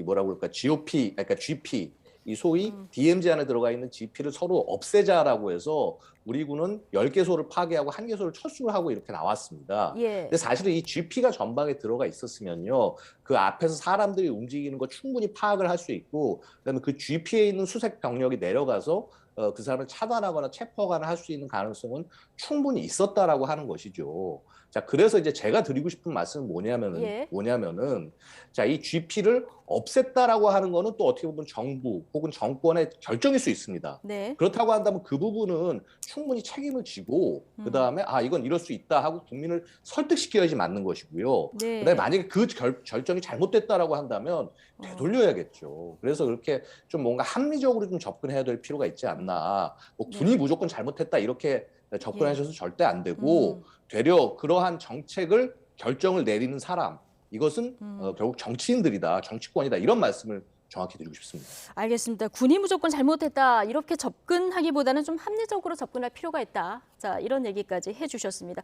뭐라고 그럴까, GOP, 그러니까 GP, 이 소위 DMZ 안에 들어가 있는 GP를 서로 없애자라고 해서 우리 군은 10개소를 파괴하고 1개소를 철수를 하고 이렇게 나왔습니다. 예. 근데 사실은 이 GP가 전방에 들어가 있었으면요, 그 앞에서 사람들이 움직이는 거 충분히 파악을 할 수 있고, 그다음에 그 GP에 있는 수색 병력이 내려가서 그 사람을 차단하거나 체포하거나 할 수 있는 가능성은 충분히 있었다라고 하는 것이죠. 자, 그래서 이제 제가 드리고 싶은 말씀은 뭐냐면은 자, 이 GP를 없앴다라고 하는 거는 또 어떻게 보면 정부 혹은 정권의 결정일 수 있습니다. 네. 그렇다고 한다면 그 부분은 충분히 책임을 지고 그다음에 이건 이럴 수 있다 하고 국민을 설득시켜야지 맞는 것이고요. 네. 그다음에 만약에 그 결정이 잘못됐다라고 한다면 되돌려야겠죠. 그래서 그렇게 좀 뭔가 합리적으로 좀 접근해야 될 필요가 있지 않나. 뭐 군이 무조건 잘못했다 이렇게 접근하셔서 절대 안 되고, 되려 그러한 정책을 결정을 내리는 사람, 이것은 결국 정치인들이다, 정치권이다, 이런 말씀을 정확히 드리고 싶습니다. 알겠습니다. 군이 무조건 잘못했다 이렇게 접근하기보다는 좀 합리적으로 접근할 필요가 있다. 자, 이런 얘기까지 해주셨습니다.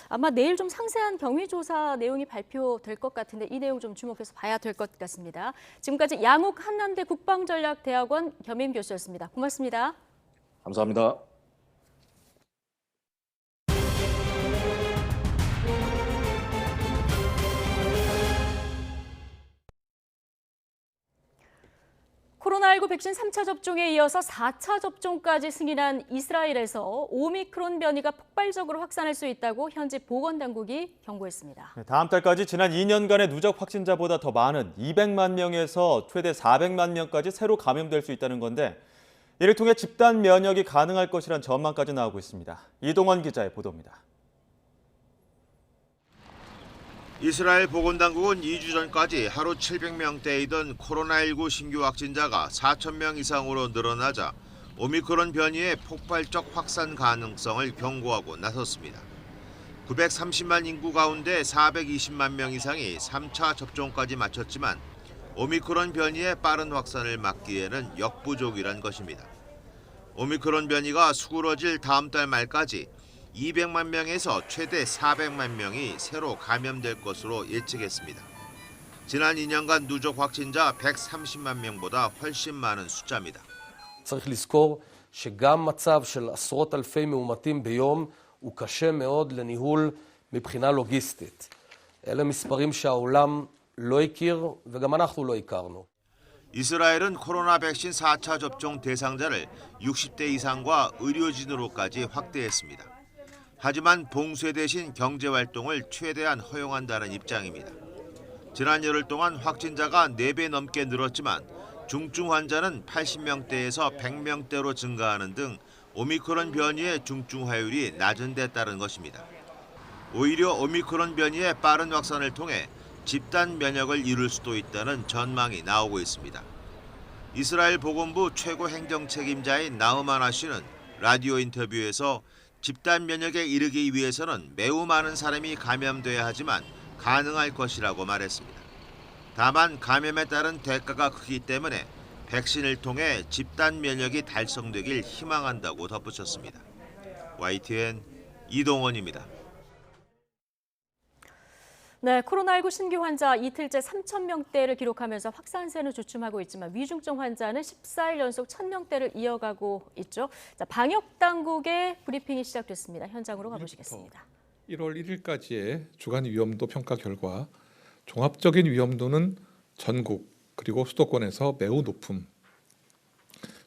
아마 내일 좀 상세한 경위조사 내용이 발표될 것 같은데 이 내용 좀 주목해서 봐야 될 것 같습니다. 지금까지 양욱 한남대 국방전략대학원 겸임 교수였습니다. 고맙습니다. 감사합니다. 코로나19 백신 3차 접종에 이어서 4차 접종까지 승인한 이스라엘에서 오미크론 변이가 폭발적으로 확산할 수 있다고 현지 보건당국이 경고했습니다. 다음 달까지 지난 2년간의 누적 확진자보다 더 많은 200만 명에서 최대 400만 명까지 새로 감염될 수 있다는 건데, 이를 통해 집단 면역이 가능할 것이란 전망까지 나오고 있습니다. 이동원 기자의 보도입니다. 이스라엘 보건당국은 2주 전까지 하루 700명대이던 코로나19 신규 확진자가 4,000명 이상으로 늘어나자 오미크론 변이의 폭발적 확산 가능성을 경고하고 나섰습니다. 930만 인구 가운데 420만 명 이상이 3차 접종까지 마쳤지만 오미크론 변이의 빠른 확산을 막기에는 역부족이란 것입니다. 오미크론 변이가 수그러질 다음 달 말까지 200만 명에서 최대 400만 명이 새로 감염될 것으로 예측했습니다. 지난 2년간 누적 확진자 130만 명보다 훨씬 많은 숫자입니다. צריך לזכור שגם מצב של עשרות אלפי מאומתים ביום הוא קשה מאוד לניהול מבחינה לוגיסטית. אלה מספרים שהעולם לא הכיר וגם אנחנו לא הכרנו. 이스라엘은 코로나 백신 4차 접종 대상자를 60대 이상과 의료진으로까지 확대했습니다. 하지만 봉쇄 대신 경제활동을 최대한 허용한다는 입장입니다. 지난 열흘 동안 확진자가 4배 넘게 늘었지만 중증 환자는 80명대에서 100명대로 증가하는 등 오미크론 변이의 중증화율이 낮은 데 따른 것입니다. 오히려 오미크론 변이의 빠른 확산을 통해 집단 면역을 이룰 수도 있다는 전망이 나오고 있습니다. 이스라엘 보건부 최고 행정 책임자인 나우만 하시는 라디오 인터뷰에서 집단 면역에 이르기 위해서는 매우 많은 사람이 감염돼야 하지만 가능할 것이라고 말했습니다. 다만 감염에 따른 대가가 크기 때문에 백신을 통해 집단 면역이 달성되길 희망한다고 덧붙였습니다. YTN 이동원입니다. 네, 코로나19 신규 환자 이틀째 3,000명대를 기록하면서 확산세는 주춤하고 있지만 위중증 환자는 14일 연속 1,000명대를 이어가고 있죠. 자, 방역 당국의 브리핑이 시작됐습니다. 현장으로 가보시겠습니다. 1월 1일까지의 주간 위험도 평가 결과 종합적인 위험도는 전국 그리고 수도권에서 매우 높음,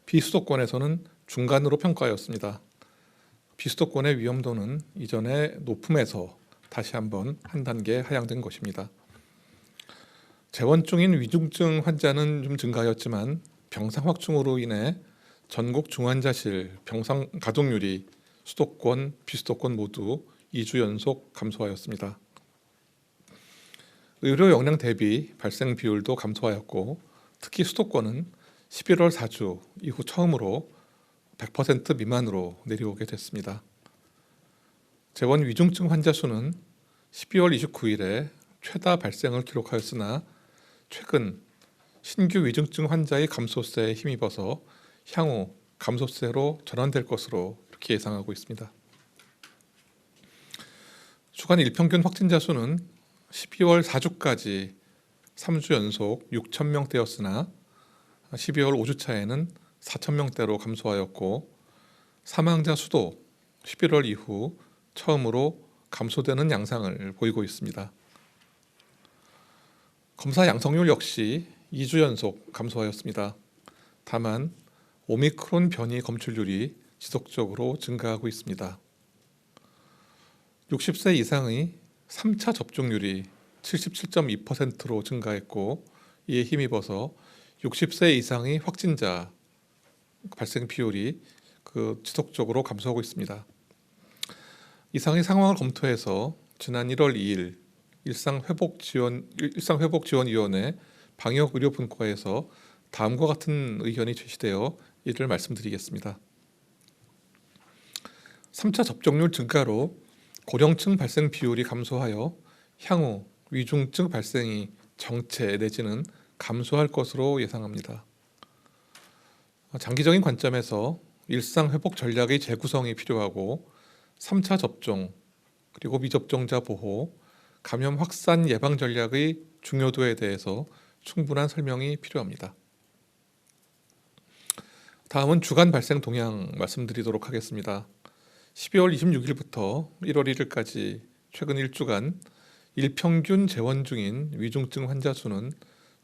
비수도권에서는 중간으로 평가하였습니다. 비수도권의 위험도는 이전의 높음에서 다시 한번 한 단계 하향된 것입니다. 재원 중인 위중증 환자는 좀 증가하였지만 병상 확충으로 인해 전국 중환자실 병상 가동률이 수도권, 비수도권 모두 2주 연속 감소하였습니다. 의료 역량 대비 발생 비율도 감소하였고 특히 수도권은 11월 4주 이후 처음으로 100% 미만으로 내려오게 됐습니다. 재원 위중증 환자 수는 12월 29일에 최다 발생을 기록하였으나 최근 신규 위중증 환자의 감소세에 힘입어서 향후 감소세로 전환될 것으로 이렇게 예상하고 있습니다. 주간 일평균 확진자 수는 12월 4주까지 3주 연속 6,000명대였으나 12월 5주차에는 4,000명대로 감소하였고 사망자 수도 11월 이후 처음으로 감소되는 양상을 보이고 있습니다. 검사 양성률 역시 2주 연속 감소하였습니다. 다만 오미크론 변이 검출률이 지속적으로 증가하고 있습니다. 60세 이상의 3차 접종률이 77.2%로 증가했고 이에 힘입어서 60세 이상의 확진자 발생 비율이 지속적으로 감소하고 있습니다. 이상의 상황을 검토해서 지난 1월 2일 일상회복지원위원회 방역의료분과에서 다음과 같은 의견이 제시되어 이를 말씀드리겠습니다. 3차 접종률 증가로 고령층 발생 비율이 감소하여 향후 위중증 발생이 정체 내지는 감소할 것으로 예상합니다. 장기적인 관점에서 일상회복 전략의 재구성이 필요하고 3차 접종 그리고 미접종자 보호, 감염 확산 예방 전략의 중요도에 대해서 충분한 설명이 필요합니다. 다음은 주간 발생 동향 말씀드리도록 하겠습니다. 12월 26일부터 1월 1일까지 최근 1주간 일평균 재원 중인 위중증 환자 수는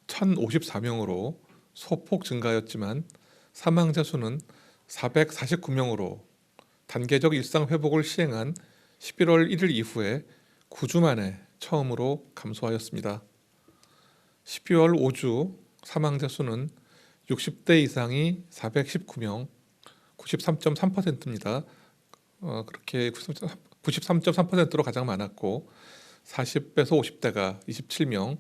1,054명으로 소폭 증가하였지만 사망자 수는 449명으로 단계적 일상 회복을 시행한 11월 1일 이후에 9주 만에 처음으로 감소하였습니다. 12월 5주 사망자 수는 60대 이상이 419명, 93.3%입니다. 그렇게 93.3%로 가장 많았고 40대에서 50대가 27명,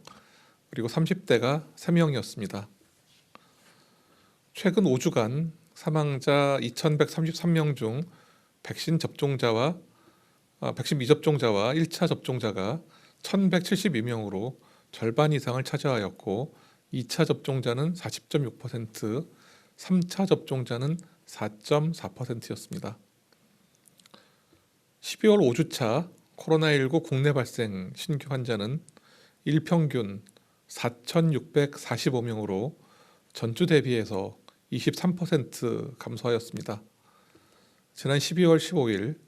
그리고 30대가 3명이었습니다. 최근 5주간 사망자 2,133명 중 백신 접종자와 백신 미접종자와 1차 접종자가 1,172명으로 절반 이상을 차지하였고 2차 접종자는 40.6%, 3차 접종자는 4.4%였습니다. 12월 5주차 코로나19 국내 발생 신규 환자는 일평균 4,645명으로 전주 대비해서 23% 감소하였습니다. 지난 12월 15일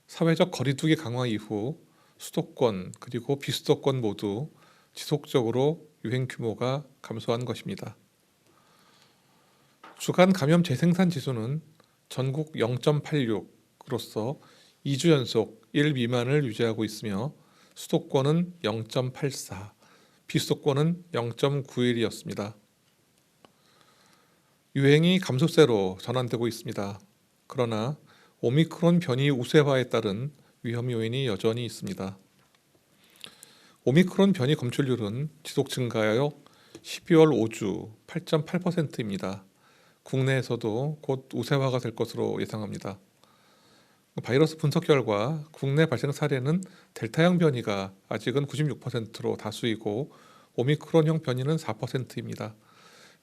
사회적 거리두기 강화 이후 수도권 그리고 비수도권 모두 지속적으로 유행 규모가 감소한 것입니다. 주간 감염 재생산 지수는 전국 0.86으로서 2주 연속 1 미만을 유지하고 있으며 수도권은 0.84, 비수도권은 0.91이었습니다. 유행이 감소세로 전환되고 있습니다. 그러나 오미크론 변이 우세화에 따른 위험 요인이 여전히 있습니다. 오미크론 변이 검출률은 지속 증가하여 12월 5주 8.8%입니다. 국내에서도 곧 우세화가 될 것으로 예상합니다. 바이러스 분석 결과 국내 발생 사례는 델타형 변이가 아직은 96%로 다수이고 오미크론형 변이는 4%입니다.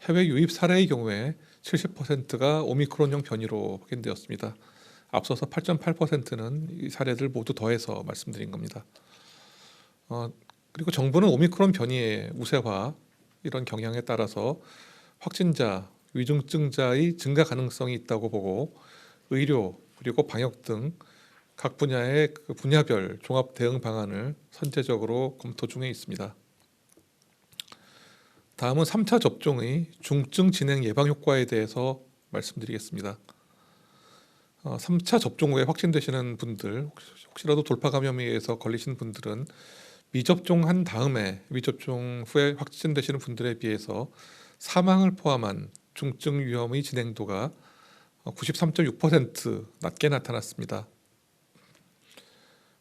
해외 유입 사례의 경우에 70%가 오미크론형 변이로 확인되었습니다. 앞서서 8.8%는 이 사례들 모두 더해서 말씀드린 겁니다. 그리고 정부는 오미크론 변이의 우세화 이런 경향에 따라서 확진자, 위중증자의 증가 가능성이 있다고 보고 의료 그리고 방역 등 각 분야의 그 분야별 종합 대응 방안을 선제적으로 검토 중에 있습니다. 다음은 3차 접종의 중증 진행 예방 효과에 대해서 말씀드리겠습니다. 3차 접종 후에 확진되시는 분들, 혹시라도 돌파 감염에 의해서 걸리신 분들은 미접종한 다음에 미접종 후에 확진되시는 분들에 비해서 사망을 포함한 중증 위험의 진행도가 93.6% 낮게 나타났습니다.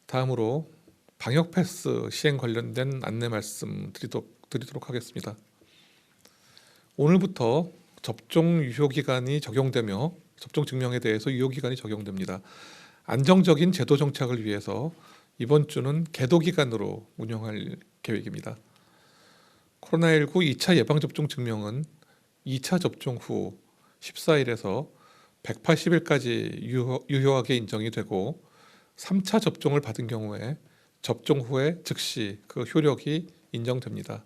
다음으로 방역 패스 시행 관련된 안내 말씀 드리도록 하겠습니다. 오늘부터 접종 유효기간이 적용되며 접종 증명에 대해서 유효기간이 적용됩니다. 안정적인 제도 정착을 위해서 이번 주는 계도기간으로 운영할 계획입니다. 코로나19 2차 예방접종 증명은 2차 접종 후 14일에서 180일까지 유효하게 인정이 되고 3차 접종을 받은 경우에 접종 후에 즉시 그 효력이 인정됩니다.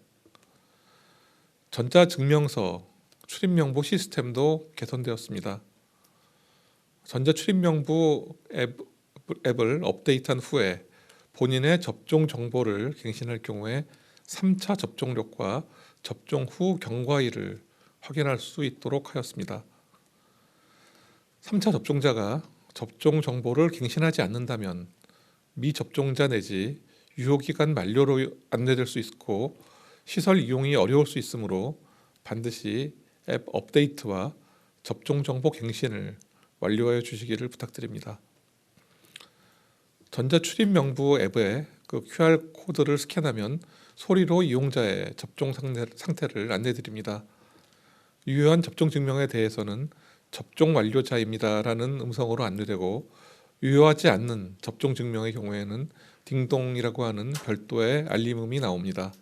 전자증명서 출입명부 시스템도 개선되었습니다. 전자출입명부 앱을 업데이트한 후에 본인의 접종 정보를 갱신할 경우에 3차 접종력과 접종 후 경과일을 확인할 수 있도록 하였습니다. 3차 접종자가 접종 정보를 갱신하지 않는다면 미접종자 내지 유효기간 만료로 안내될 수 있고 시설 이용이 어려울 수 있으므로 반드시 앱 업데이트와 접종 정보 갱신을 완료하여 주시기를 부탁드립니다. 전자출입명부 앱에 그 QR 코드를 스캔하면 소리로 이용자의 접종 상태를 안내드립니다. 유효한 접종 증명에 대해서는 접종 완료자입니다라는 음성으로 안내되고 유효하지 않는 접종 증명의 경우에는 딩동이라고 하는 별도의 알림음이 나옵니다.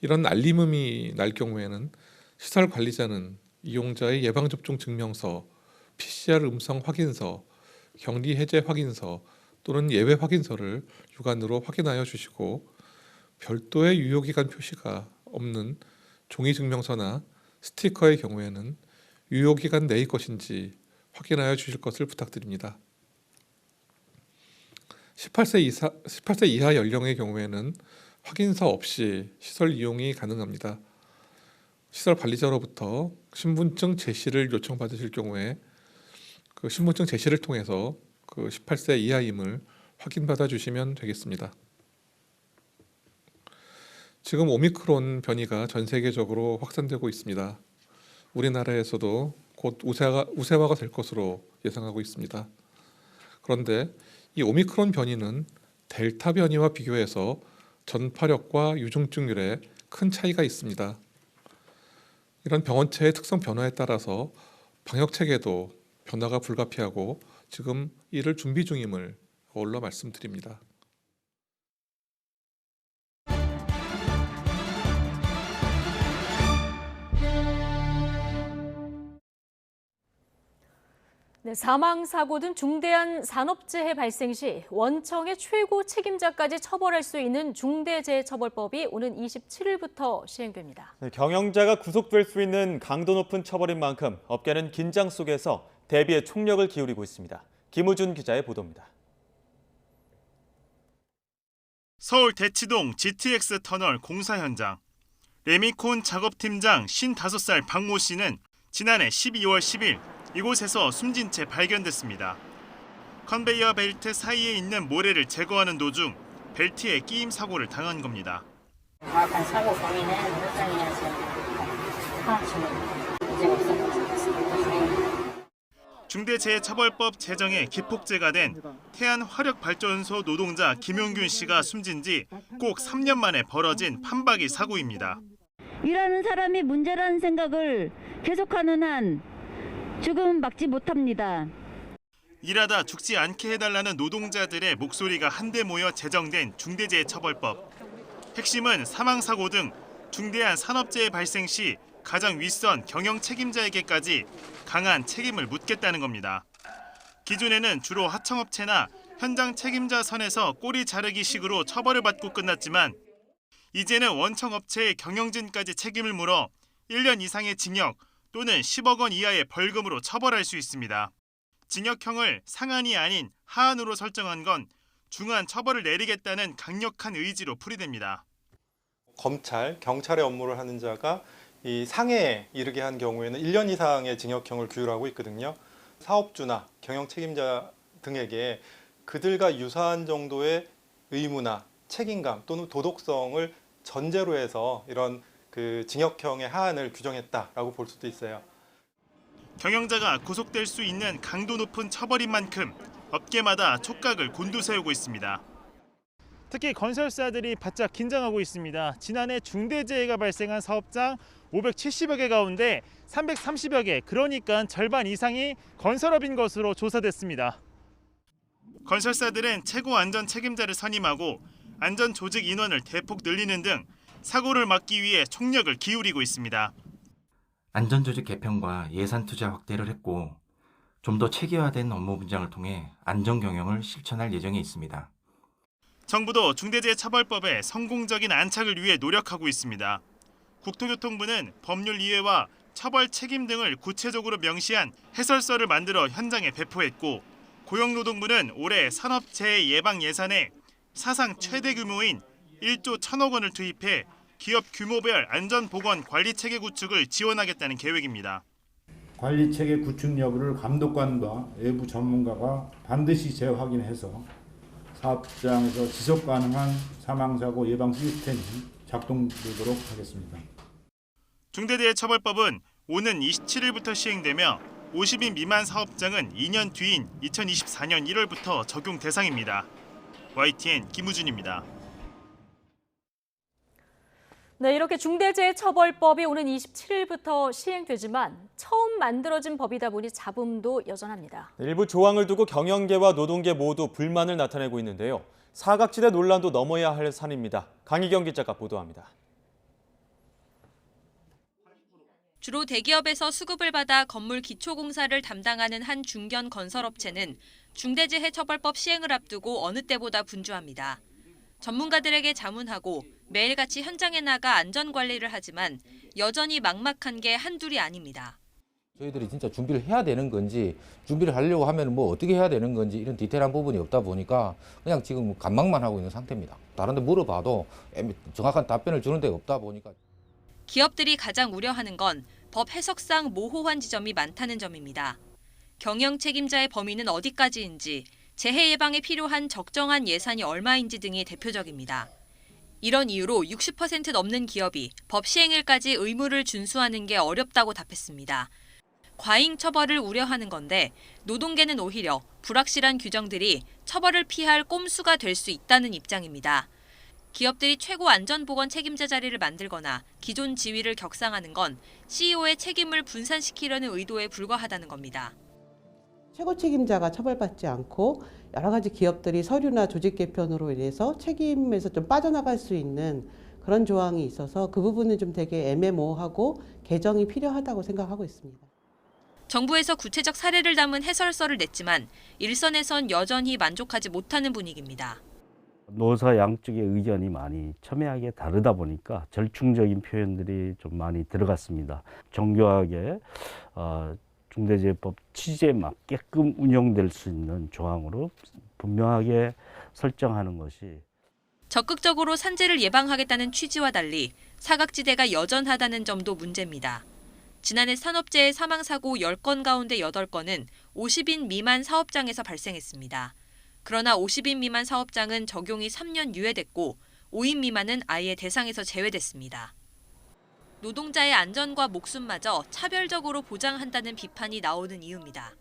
이런 알림음이 날 경우에는 시설 관리자는 이용자의 예방접종 증명서, PCR 음성 확인서, 격리 해제 확인서 또는 예외 확인서를 육안으로 확인하여 주시고 별도의 유효기간 표시가 없는 종이 증명서나 스티커의 경우에는 유효기간 내의 것인지 확인하여 주실 것을 부탁드립니다. 18세 이하 연령의 경우에는 확인서 없이 시설 이용이 가능합니다. 시설 관리자로부터 신분증 제시를 요청받으실 경우에 그 신분증 제시를 통해서 그 18세 이하임을 확인받아 주시면 되겠습니다. 지금 오미크론 변이가 전 세계적으로 확산되고 있습니다. 우리나라에서도 곧 우세화가 될 것으로 예상하고 있습니다. 그런데 이 오미크론 변이는 델타 변이와 비교해서 전파력과 유중증률에 큰 차이가 있습니다. 이런 병원체의 특성 변화에 따라서 방역 체계도 변화가 불가피하고 지금 이를 준비 중임을 어울러 말씀드립니다. 네, 사망, 사고 등 중대한 산업재해 발생 시 원청의 최고 책임자까지 처벌할 수 있는 중대재해처벌법이 오는 27일부터 시행됩니다. 네, 경영자가 구속될 수 있는 강도 높은 처벌인 만큼 업계는 긴장 속에서 대비에 총력을 기울이고 있습니다. 김우준 기자의 보도입니다. 서울 대치동 GTX 터널 공사 현장. 레미콘 작업팀장 55살 박모 씨는 지난해 12월 10일 이곳에서 숨진 채 발견됐습니다. 컨베이어 벨트 사이에 있는 모래를 제거하는 도중 벨트에 끼임 사고를 당한 겁니다. 정확한 사고 범인은 현장에서 파악 중입니다. 문제가 없었던 것 같습니다. 중대재해처벌법 제정에 기폭제가 된 태안화력발전소 노동자 김용균 씨가 숨진 지 꼭 3년 만에 벌어진 판박이 사고입니다. 일하는 사람이 문제라는 생각을 계속하는 한 죽음은 막지 못합니다. 일하다 죽지 않게 해달라는 노동자들의 목소리가 한데 모여 제정된 중대재해처벌법. 핵심은 사망사고 등 중대한 산업재해 발생 시 가장 윗선 경영 책임자에게까지 강한 책임을 묻겠다는 겁니다. 기존에는 주로 하청업체나 현장 책임자 선에서 꼬리 자르기 식으로 처벌을 받고 끝났지만 이제는 원청업체의 경영진까지 책임을 물어 1년 이상의 징역 또는 10억 원 이하의 벌금으로 처벌할 수 있습니다. 징역형을 상한이 아닌 하한으로 설정한 건 중한 처벌을 내리겠다는 강력한 의지로 풀이됩니다. 검찰, 경찰의 업무를 하는 자가 이 상해에 이르게 한 경우에는 1년 이상의 징역형을 규율하고 있거든요. 사업주나 경영 책임자 등에게 그들과 유사한 정도의 의무나 책임감 또는 도덕성을 전제로 해서 이런 징역형의 하한을 규정했다라고 볼 수도 있어요. 경영자가 구속될 수 있는 강도 높은 처벌인 만큼 업계마다 촉각을 곤두세우고 있습니다. 특히 건설사들이 바짝 긴장하고 있습니다. 지난해 중대재해가 발생한 사업장 570여 개 가운데 330여 개, 그러니까 절반 이상이 건설업인 것으로 조사됐습니다. 건설사들은 최고 안전 책임자를 선임하고 안전 조직 인원을 대폭 늘리는 등 사고를 막기 위해 총력을 기울이고 있습니다. 안전조직 개편과 예산 투자 확대를 했고 좀 더 체계화된 업무 분장을 통해 안전 경영을 실천할 예정에 있습니다. 정부도 중대재해처벌법의 성공적인 안착을 위해 노력하고 있습니다. 국토교통부는 법률 이해와 처벌 책임 등을 구체적으로 명시한 해설서를 만들어 현장에 배포했고 고용노동부는 올해 산업재해 예방 예산에 사상 최대 규모인 1조 1,000억 원을 투입해 기업 규모별 안전보건 관리체계 구축을 지원하겠다는 계획입니다. 관리체계 구축 여부를 감독관과 외부 전문가가 반드시 재확인해서 사업장에서 지속 가능한 사망사고 예방 시스템이 작동되도록 하겠습니다. 중대재해처벌법은 오는 27일부터 시행되며 50인 미만 사업장은 2년 뒤인 2024년 1월부터 적용 대상입니다. YTN 김우준입니다. 네, 이렇게 중대재해처벌법이 오는 27일부터 시행되지만 처음 만들어진 법이다 보니 잡음도 여전합니다. 일부 조항을 두고 경영계와 노동계 모두 불만을 나타내고 있는데요. 사각지대 논란도 넘어야 할 산입니다. 강희경 기자가 보도합니다. 주로 대기업에서 수급을 받아 건물 기초공사를 담당하는 한 중견 건설업체는 중대재해처벌법 시행을 앞두고 어느 때보다 분주합니다. 전문가들에게 자문하고 매일같이 현장에 나가 안전관리를 하지만 여전히 막막한 게 한둘이 아닙니다. 저희들이 진짜 준비를 해야 되는 건지, 준비를 하려고 하면 뭐 어떻게 해야 되는 건지 이런 디테일한 부분이 없다 보니까 그냥 지금 관망만 하고 있는 상태입니다. 다른 데 물어봐도 정확한 답변을 주는 데가 없다 보니까. 기업들이 가장 우려하는 건 법 해석상 모호한 지점이 많다는 점입니다. 경영 책임자의 범위는 어디까지인지, 재해 예방에 필요한 적정한 예산이 얼마인지 등이 대표적입니다. 이런 이유로 60% 넘는 기업이 법 시행일까지 의무를 준수하는 게 어렵다고 답했습니다. 과잉 처벌을 우려하는 건데 노동계는 오히려 불확실한 규정들이 처벌을 피할 꼼수가 될 수 있다는 입장입니다. 기업들이 최고 안전보건 책임자 자리를 만들거나 기존 지위를 격상하는 건 CEO의 책임을 분산시키려는 의도에 불과하다는 겁니다. 최고 책임자가 처벌받지 않고 여러 가지 기업들이 서류나 조직 개편으로 인해서 책임에서 좀 빠져나갈 수 있는 그런 조항이 있어서 그 부분은 좀 되게 애매모호하고 개정이 필요하다고 생각하고 있습니다. 정부에서 구체적 사례를 담은 해설서를 냈지만 일선에선 여전히 만족하지 못하는 분위기입니다. 노사 양쪽의 의견이 많이 첨예하게 다르다 보니까 절충적인 표현들이 좀 많이 들어갔습니다. 정교하게 중대재해법 취지에 맞게끔 운영될 수 있는 조항으로 분명하게 설정하는 것이. 적극적으로 산재를 예방하겠다는 취지와 달리 사각지대가 여전하다는 점도 문제입니다. 지난해 산업재해 사망사고 10건 가운데 8건은 50인 미만 사업장에서 발생했습니다. 그러나 50인 미만 사업장은 적용이 3년 유예됐고 5인 미만은 아예 대상에서 제외됐습니다. 노동자의 안전과 목숨마저 차별적으로 보장한다는 비판이 나오는 이유입니다.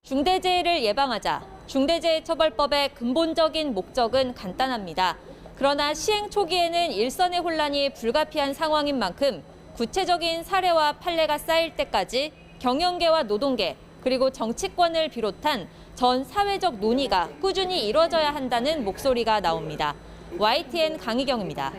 중대재해를 예방하자. 중대재해처벌법의 근본적인 목적은 간단합니다. 그러나 시행 초기에는 일선의 혼란이 불가피한 상황인 만큼 구체적인 사례와 판례가 쌓일 때까지 경영계와 노동계 그리고 정치권을 비롯한 전 사회적 논의가 꾸준히 이뤄져야 한다는 목소리가 나옵니다. YTN 강희경입니다.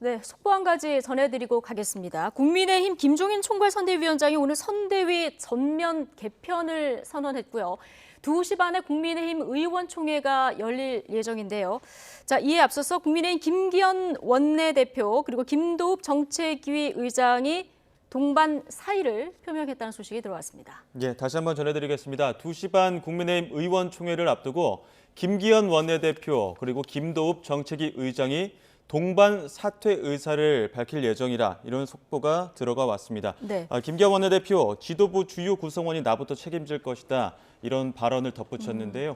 네, 속보 한 가지 전해드리고 가겠습니다. 국민의힘 김종인 총괄선대위원장이 오늘 선대위 전면 개편을 선언했고요. 2시 반에 국민의힘 의원총회가 열릴 예정인데요. 자, 이에 앞서서 국민의힘 김기현 원내대표 그리고 김도읍 정책위 의장이 동반 사의를 표명했다는 소식이 들어왔습니다. 예, 다시 한번 전해드리겠습니다. 2시 반 국민의힘 의원총회를 앞두고 김기현 원내대표 그리고 김도읍 정책위 의장이 동반 사퇴 의사를 밝힐 예정이라 이런 속보가 들어가 왔습니다. 네. 김기현 원내대표 지도부 주요 구성원이 나부터 책임질 것이다 이런 발언을 덧붙였는데요.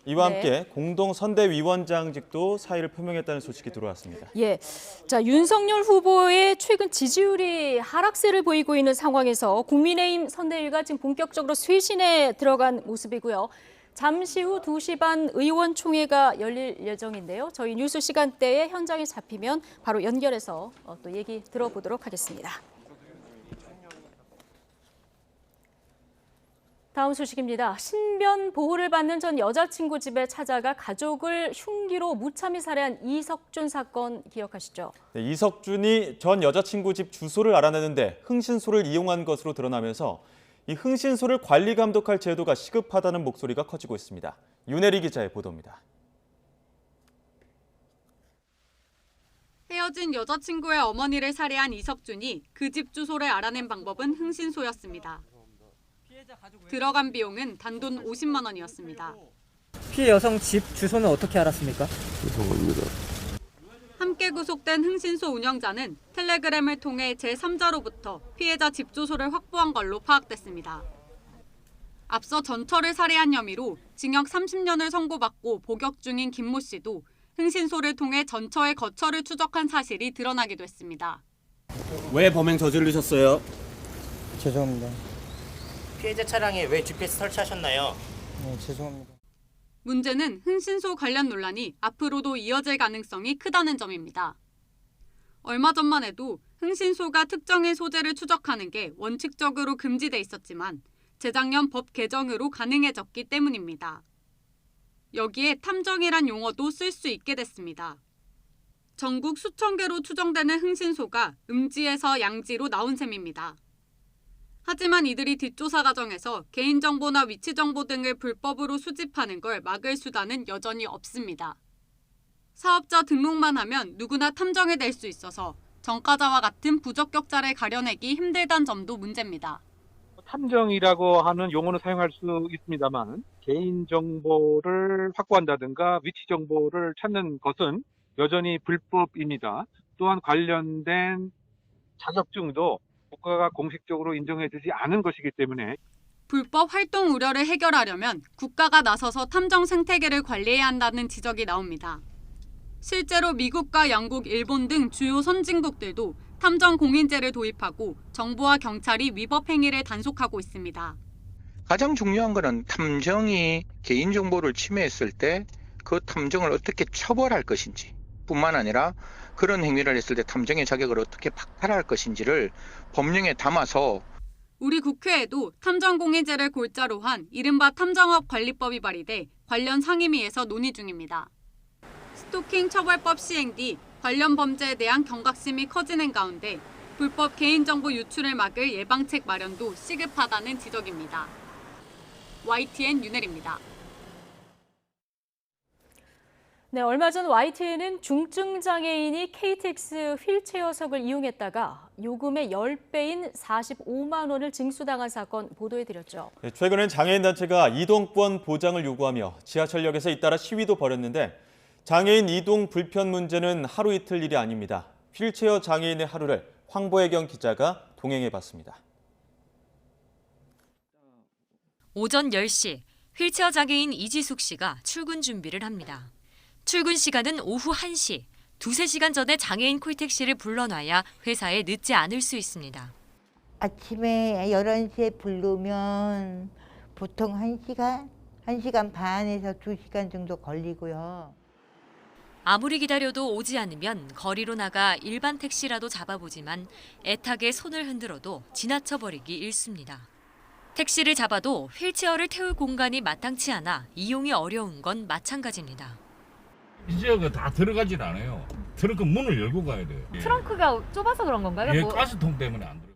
이와 함께 공동 선대위원장직도 사의를 표명했다는 소식이 들어왔습니다. 예, 자 윤석열 후보의 최근 지지율이 하락세를 보이고 있는 상황에서 국민의힘 선대위가 지금 본격적으로 쇄신에 들어간 모습이고요. 잠시 후 2시 반 의원총회가 열릴 예정인데요. 저희 뉴스 시간대에 현장에 잡히면 바로 연결해서 또 얘기 들어보도록 하겠습니다. 다음 소식입니다. 신변 보호를 받는 전 여자친구 집에 찾아가 가족을 흉기로 무참히 살해한 이석준 사건 기억하시죠? 네, 이석준이 전 여자친구 집 주소를 알아내는데 흥신소를 이용한 것으로 드러나면서 이 흥신소를 관리 감독할 제도가 시급하다는 목소리가 커지고 있습니다. 윤혜리 기자의 보도입니다. 헤어진 여자친구의 어머니를 살해한 이석준이 그 집 주소를 알아낸 방법은 흥신소였습니다. 들어간 비용은 단돈 50만 원이었습니다. 피해 여성 집 주소는 어떻게 알았습니까? 죄송합니다. 함께 구속된 흥신소 운영자는 텔레그램을 통해 제3자로부터 피해자 집 주소를 확보한 걸로 파악됐습니다. 앞서 전처를 살해한 혐의로 징역 30년을 선고받고 복역 중인 김모 씨도 흥신소를 통해 전처의 거처를 추적한 사실이 드러나기도 했습니다. 왜 범행 저지르셨어요? 죄송합니다. 피해자 차량에 왜 GPS 설치하셨나요? 죄송합니다. 문제는 흥신소 관련 논란이 앞으로도 이어질 가능성이 크다는 점입니다. 얼마 전만 해도 흥신소가 특정의 소재를 추적하는 게 원칙적으로 금지돼 있었지만 재작년 법 개정으로 가능해졌기 때문입니다. 여기에 탐정이란 용어도 쓸 수 있게 됐습니다. 전국 수천 개로 추정되는 흥신소가 음지에서 양지로 나온 셈입니다. 하지만 이들이 뒷조사 과정에서 개인정보나 위치정보 등을 불법으로 수집하는 걸 막을 수단은 여전히 없습니다. 사업자 등록만 하면 누구나 탐정이 될 수 있어서 전과자와 같은 부적격자를 가려내기 힘들다는 점도 문제입니다. 탐정이라고 하는 용어는 사용할 수 있습니다만 개인정보를 확보한다든가 위치정보를 찾는 것은 여전히 불법입니다. 또한 관련된 자격증도 국가가 공식적으로 인정해주지 않은 것이기 때문에 불법 활동 우려를 해결하려면 국가가 나서서 탐정 생태계를 관리해야 한다는 지적이 나옵니다. 실제로 미국과 영국, 일본 등 주요 선진국들도 탐정 공인제를 도입하고 정부와 경찰이 위법 행위를 단속하고 있습니다. 가장 중요한 것은 탐정이 개인정보를 침해했을 때 그 탐정을 어떻게 처벌할 것인지 뿐만 아니라 그런 행위를 했을 때 탐정의 자격을 어떻게 박탈할 것인지를 법령에 담아서 우리 국회에도 탐정공인제를 골자로 한 이른바 탐정업 관리법이 발의돼 관련 상임위에서 논의 중입니다. 스토킹 처벌법 시행 뒤 관련 범죄에 대한 경각심이 커지는 가운데 불법 개인정보 유출을 막을 예방책 마련도 시급하다는 지적입니다. YTN 윤혜리입니다. 네, 얼마 전 YTN은 중증 장애인이 KTX 휠체어석을 이용했다가 요금의 10배인 45만 원을 징수당한 사건 보도해드렸죠. 네, 최근엔 장애인 단체가 이동권 보장을 요구하며 지하철역에서 잇따라 시위도 벌였는데 장애인 이동 불편 문제는 하루 이틀 일이 아닙니다. 휠체어 장애인의 하루를 황보혜경 기자가 동행해봤습니다. 오전 10시 휠체어 장애인 이지숙 씨가 출근 준비를 합니다. 출근 시간은 오후 1시, 2-3시간 전에 장애인 콜택시를 불러놔야 회사에 늦지 않을 수 있습니다. 아침에 11시에 부르면 보통 1시간 반에서 2시간 정도 걸리고요. 아무리 기다려도 오지 않으면 거리로 나가 일반 택시라도 잡아보지만 애타게 손을 흔들어도 지나쳐버리기 일쑤입니다. 택시를 잡아도 휠체어를 태울 공간이 마땅치 않아 이용이 어려운 건 마찬가지입니다. 이 지역은 다 들어가질 않아요. 트렁크 문을 열고 가야 돼요. 트렁크가 좁아서 그런 건가요? 예, 가스통 때문에 안 들어요.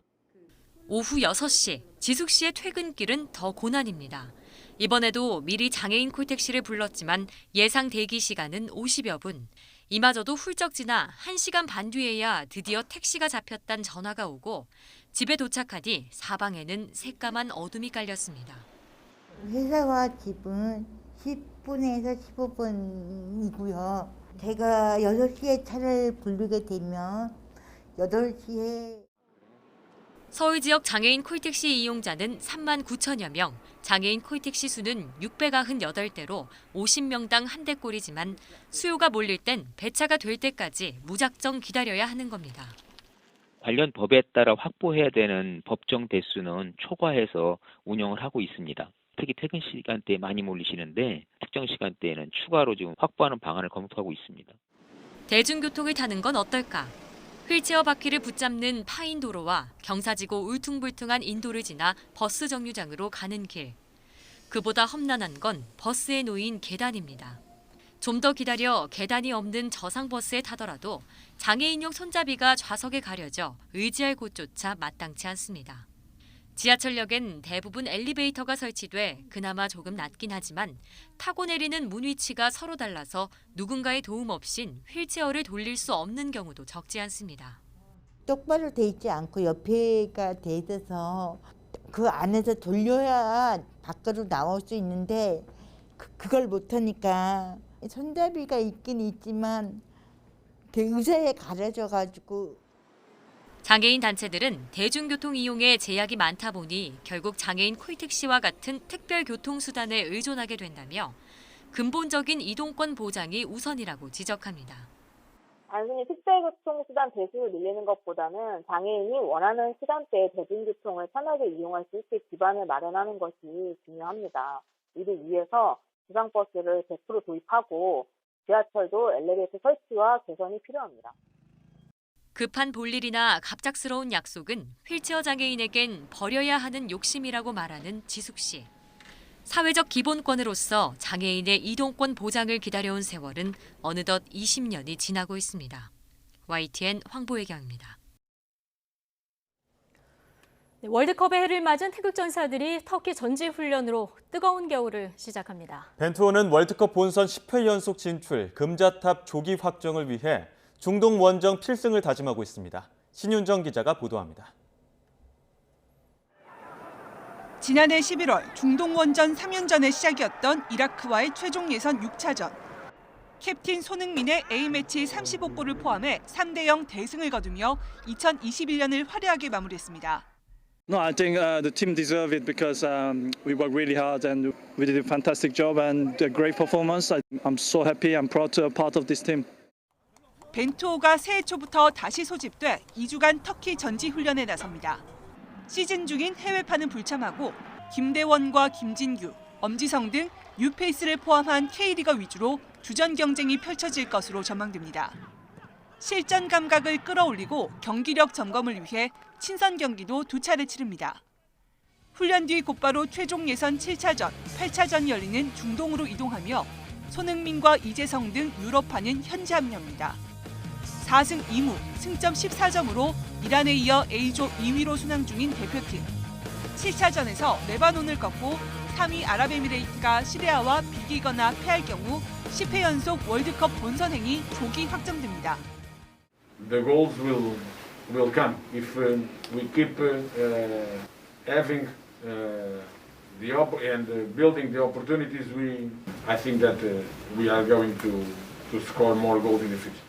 오후 6시, 지숙 씨의 퇴근길은 더 고난입니다. 이번에도 미리 장애인 콜택시를 불렀지만 예상 대기 시간은 50여 분. 이마저도 훌쩍 지나 1시간 반 뒤에야 드디어 택시가 잡혔단 전화가 오고 집에 도착하니 사방에는 새까만 어둠이 깔렸습니다. 회사와 집은 10분에서 15분이고요. 제가 6시에 차를 부르게 되면 8시에 서울 지역 장애인 콜택시 이용자는 3만 9천여 명, 장애인 콜택시 수는 698대로 50명당 한 대꼴이지만 수요가 몰릴 땐 배차가 될 때까지 무작정 기다려야 하는 겁니다. 관련 법에 따라 확보해야 되는 법정 대수는 초과해서 운영을 하고 있습니다. 특히 퇴근 시간대에 많이 몰리시는데 특정 시간대에는 추가로 지금 확보하는 방안을 검토하고 있습니다. 대중교통을 타는 건 어떨까? 휠체어 바퀴를 붙잡는 파인 도로와 경사지고 울퉁불퉁한 인도를 지나 버스 정류장으로 가는 길. 그보다 험난한 건 버스에 놓인 계단입니다. 좀 더 기다려 계단이 없는 저상버스에 타더라도 장애인용 손잡이가 좌석에 가려져 의지할 곳조차 마땅치 않습니다. 지하철역엔 대부분 엘리베이터가 설치돼 그나마 조금 낫긴 하지만 타고 내리는 문 위치가 서로 달라서 누군가의 도움 없인 휠체어를 돌릴 수 없는 경우도 적지 않습니다. 똑바로 돼 있지 않고 옆에가 돼 있어서 그 안에서 돌려야 밖으로 나올 수 있는데 그걸 못하니까 손잡이가 있긴 있지만 의자에 가려져가지고 장애인 단체들은 대중교통 이용에 제약이 많다 보니 결국 장애인 콜택시와 같은 특별 교통수단에 의존하게 된다며 근본적인 이동권 보장이 우선이라고 지적합니다. 단순히 특별교통수단 대수를 늘리는 것보다는 장애인이 원하는 시간대에 대중교통을 편하게 이용할 수 있게 기반을 마련하는 것이 중요합니다. 이를 위해서 지방버스를 100% 도입하고 지하철도 엘리베이터 설치와 개선이 필요합니다. 급한 볼일이나 갑작스러운 약속은 휠체어 장애인에겐 버려야 하는 욕심이라고 말하는 지숙 씨. 사회적 기본권으로서 장애인의 이동권 보장을 기다려온 세월은 어느덧 20년이 지나고 있습니다. YTN 황보혜경입니다. 월드컵의 해를 맞은 태극 전사들이 터키 전지 훈련으로 뜨거운 겨울을 시작합니다. 벤투호는 월드컵 본선 10회 연속 진출, 금자탑 조기 확정을 위해 중동 원정 필승을 다짐하고 있습니다. 신윤정 기자가 보도합니다. 지난해 11월 중동 원전 3연전의 시작이었던 이라크와의 최종 예선 6차전. 캡틴 손흥민의 A매치 35골을 포함해 3대0 대승을 거두며 2021년을 화려하게 마무리했습니다. No, I think the team deserve it because we worked really hard and we did a fantastic job and a great performance. I'm so happy. I'm proud to be part of this team. 벤투호가 새해 초부터 다시 소집돼 2주간 터키 전지 훈련에 나섭니다. 시즌 중인 해외파는 불참하고 김대원과 김진규, 엄지성 등 뉴페이스를 포함한 K리거 위주로 주전 경쟁이 펼쳐질 것으로 전망됩니다. 실전 감각을 끌어올리고 경기력 점검을 위해 친선 경기도 2차례 치릅니다. 훈련 뒤 곧바로 최종 예선 7차전, 8차전이 열리는 중동으로 이동하며 손흥민과 이재성 등 유럽파는 현지 합류합니다. 4승 2무, 승점 14점으로 이란에 이어 A조 2위로 순항 중인 대표팀. 7차전에서 레바논을 꺾고 3위 아랍에미레이트가 시리아와 비기거나 패할 경우 10회 연속 월드컵 본선행이 조기 확정됩니다. The goals will come if we keep having building the opportunities. I think that we are going to score more goals in the future.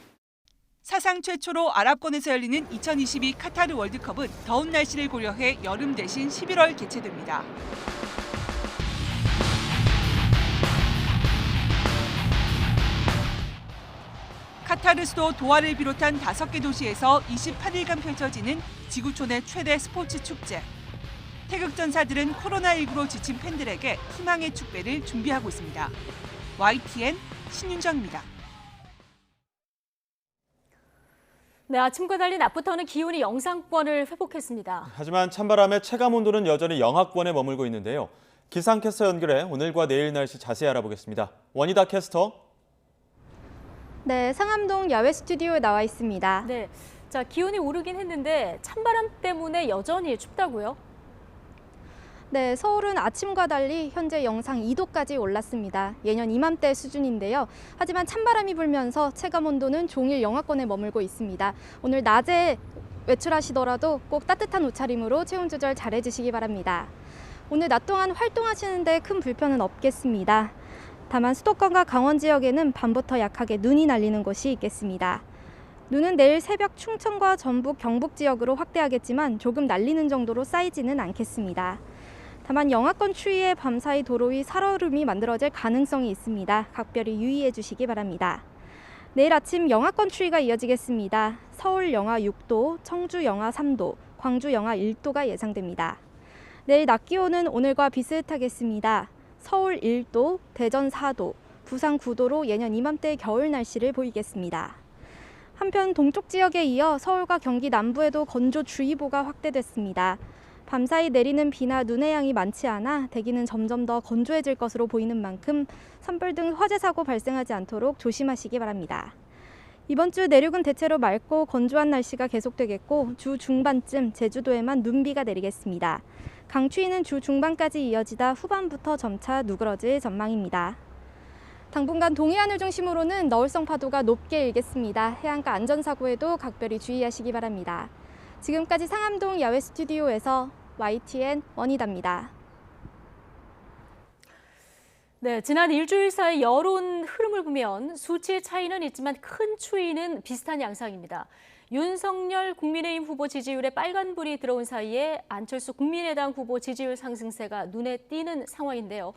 사상 최초로 아랍권에서 열리는 2022 카타르 월드컵은 더운 날씨를 고려해 여름 대신 11월 개최됩니다. 카타르 수도 도하를 비롯한 5개 도시에서 28일간 펼쳐지는 지구촌의 최대 스포츠 축제. 태극전사들은 코로나19로 지친 팬들에게 희망의 축배를 준비하고 있습니다. YTN 신윤정입니다. 네, 아침과 달리 낮부터는 기온이 영상권을 회복했습니다. 하지만 찬바람에 체감 온도는 여전히 영하권에 머물고 있는데요. 기상캐스터 연결해 오늘과 내일 날씨 자세히 알아보겠습니다. 원희다 캐스터. 네, 상암동 야외 스튜디오에 나와 있습니다. 네, 자 기온이 오르긴 했는데 찬바람 때문에 여전히 춥다고요? 네, 서울은 아침과 달리 현재 영상 2도까지 올랐습니다. 예년 이맘때 수준인데요. 하지만 찬바람이 불면서 체감 온도는 종일 영하권에 머물고 있습니다. 오늘 낮에 외출하시더라도 꼭 따뜻한 옷차림으로 체온 조절 잘 해주시기 바랍니다. 오늘 낮 동안 활동하시는데 큰 불편은 없겠습니다. 다만 수도권과 강원 지역에는 밤부터 약하게 눈이 날리는 곳이 있겠습니다. 눈은 내일 새벽 충청과 전북, 경북 지역으로 확대하겠지만 조금 날리는 정도로 쌓이지는 않겠습니다. 다만 영하권 추위에 밤사이 도로 위 살얼음이 만들어질 가능성이 있습니다. 각별히 유의해 주시기 바랍니다. 내일 아침 영하권 추위가 이어지겠습니다. 서울 영하 6도, 청주 영하 3도, 광주 영하 1도가 예상됩니다. 내일 낮 기온은 오늘과 비슷하겠습니다. 서울 1도, 대전 4도, 부산 9도로 예년 이맘때 겨울 날씨를 보이겠습니다. 한편 동쪽 지역에 이어 서울과 경기 남부에도 건조주의보가 확대됐습니다. 밤사이 내리는 비나 눈의 양이 많지 않아 대기는 점점 더 건조해질 것으로 보이는 만큼 산불 등 화재 사고 발생하지 않도록 조심하시기 바랍니다. 이번 주 내륙은 대체로 맑고 건조한 날씨가 계속되겠고 주 중반쯤 제주도에만 눈비가 내리겠습니다. 강추위는 주 중반까지 이어지다 후반부터 점차 누그러질 전망입니다. 당분간 동해안을 중심으로는 너울성 파도가 높게 일겠습니다. 해안가 안전사고에도 각별히 주의하시기 바랍니다. 지금까지 상암동 야외 스튜디오에서 YTN 원희다입니다. 네, 지난 일주일 사이 여론 흐름을 보면 수치의 차이는 있지만 큰 추이는 비슷한 양상입니다. 윤석열 국민의힘 후보 지지율에 빨간불이 들어온 사이에 안철수 국민의당 후보 지지율 상승세가 눈에 띄는 상황인데요.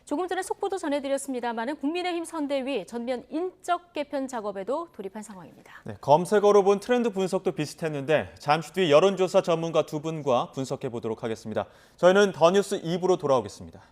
조금 전에 속보도 전해드렸습니다만 국민의힘 선대위 전면 인적 개편 작업에도 돌입한 상황입니다. 네, 검색어로 본 트렌드 분석도 비슷했는데 잠시 뒤 여론조사 전문가 두 분과 분석해 보도록 하겠습니다. 저희는 더 뉴스 2부로 돌아오겠습니다.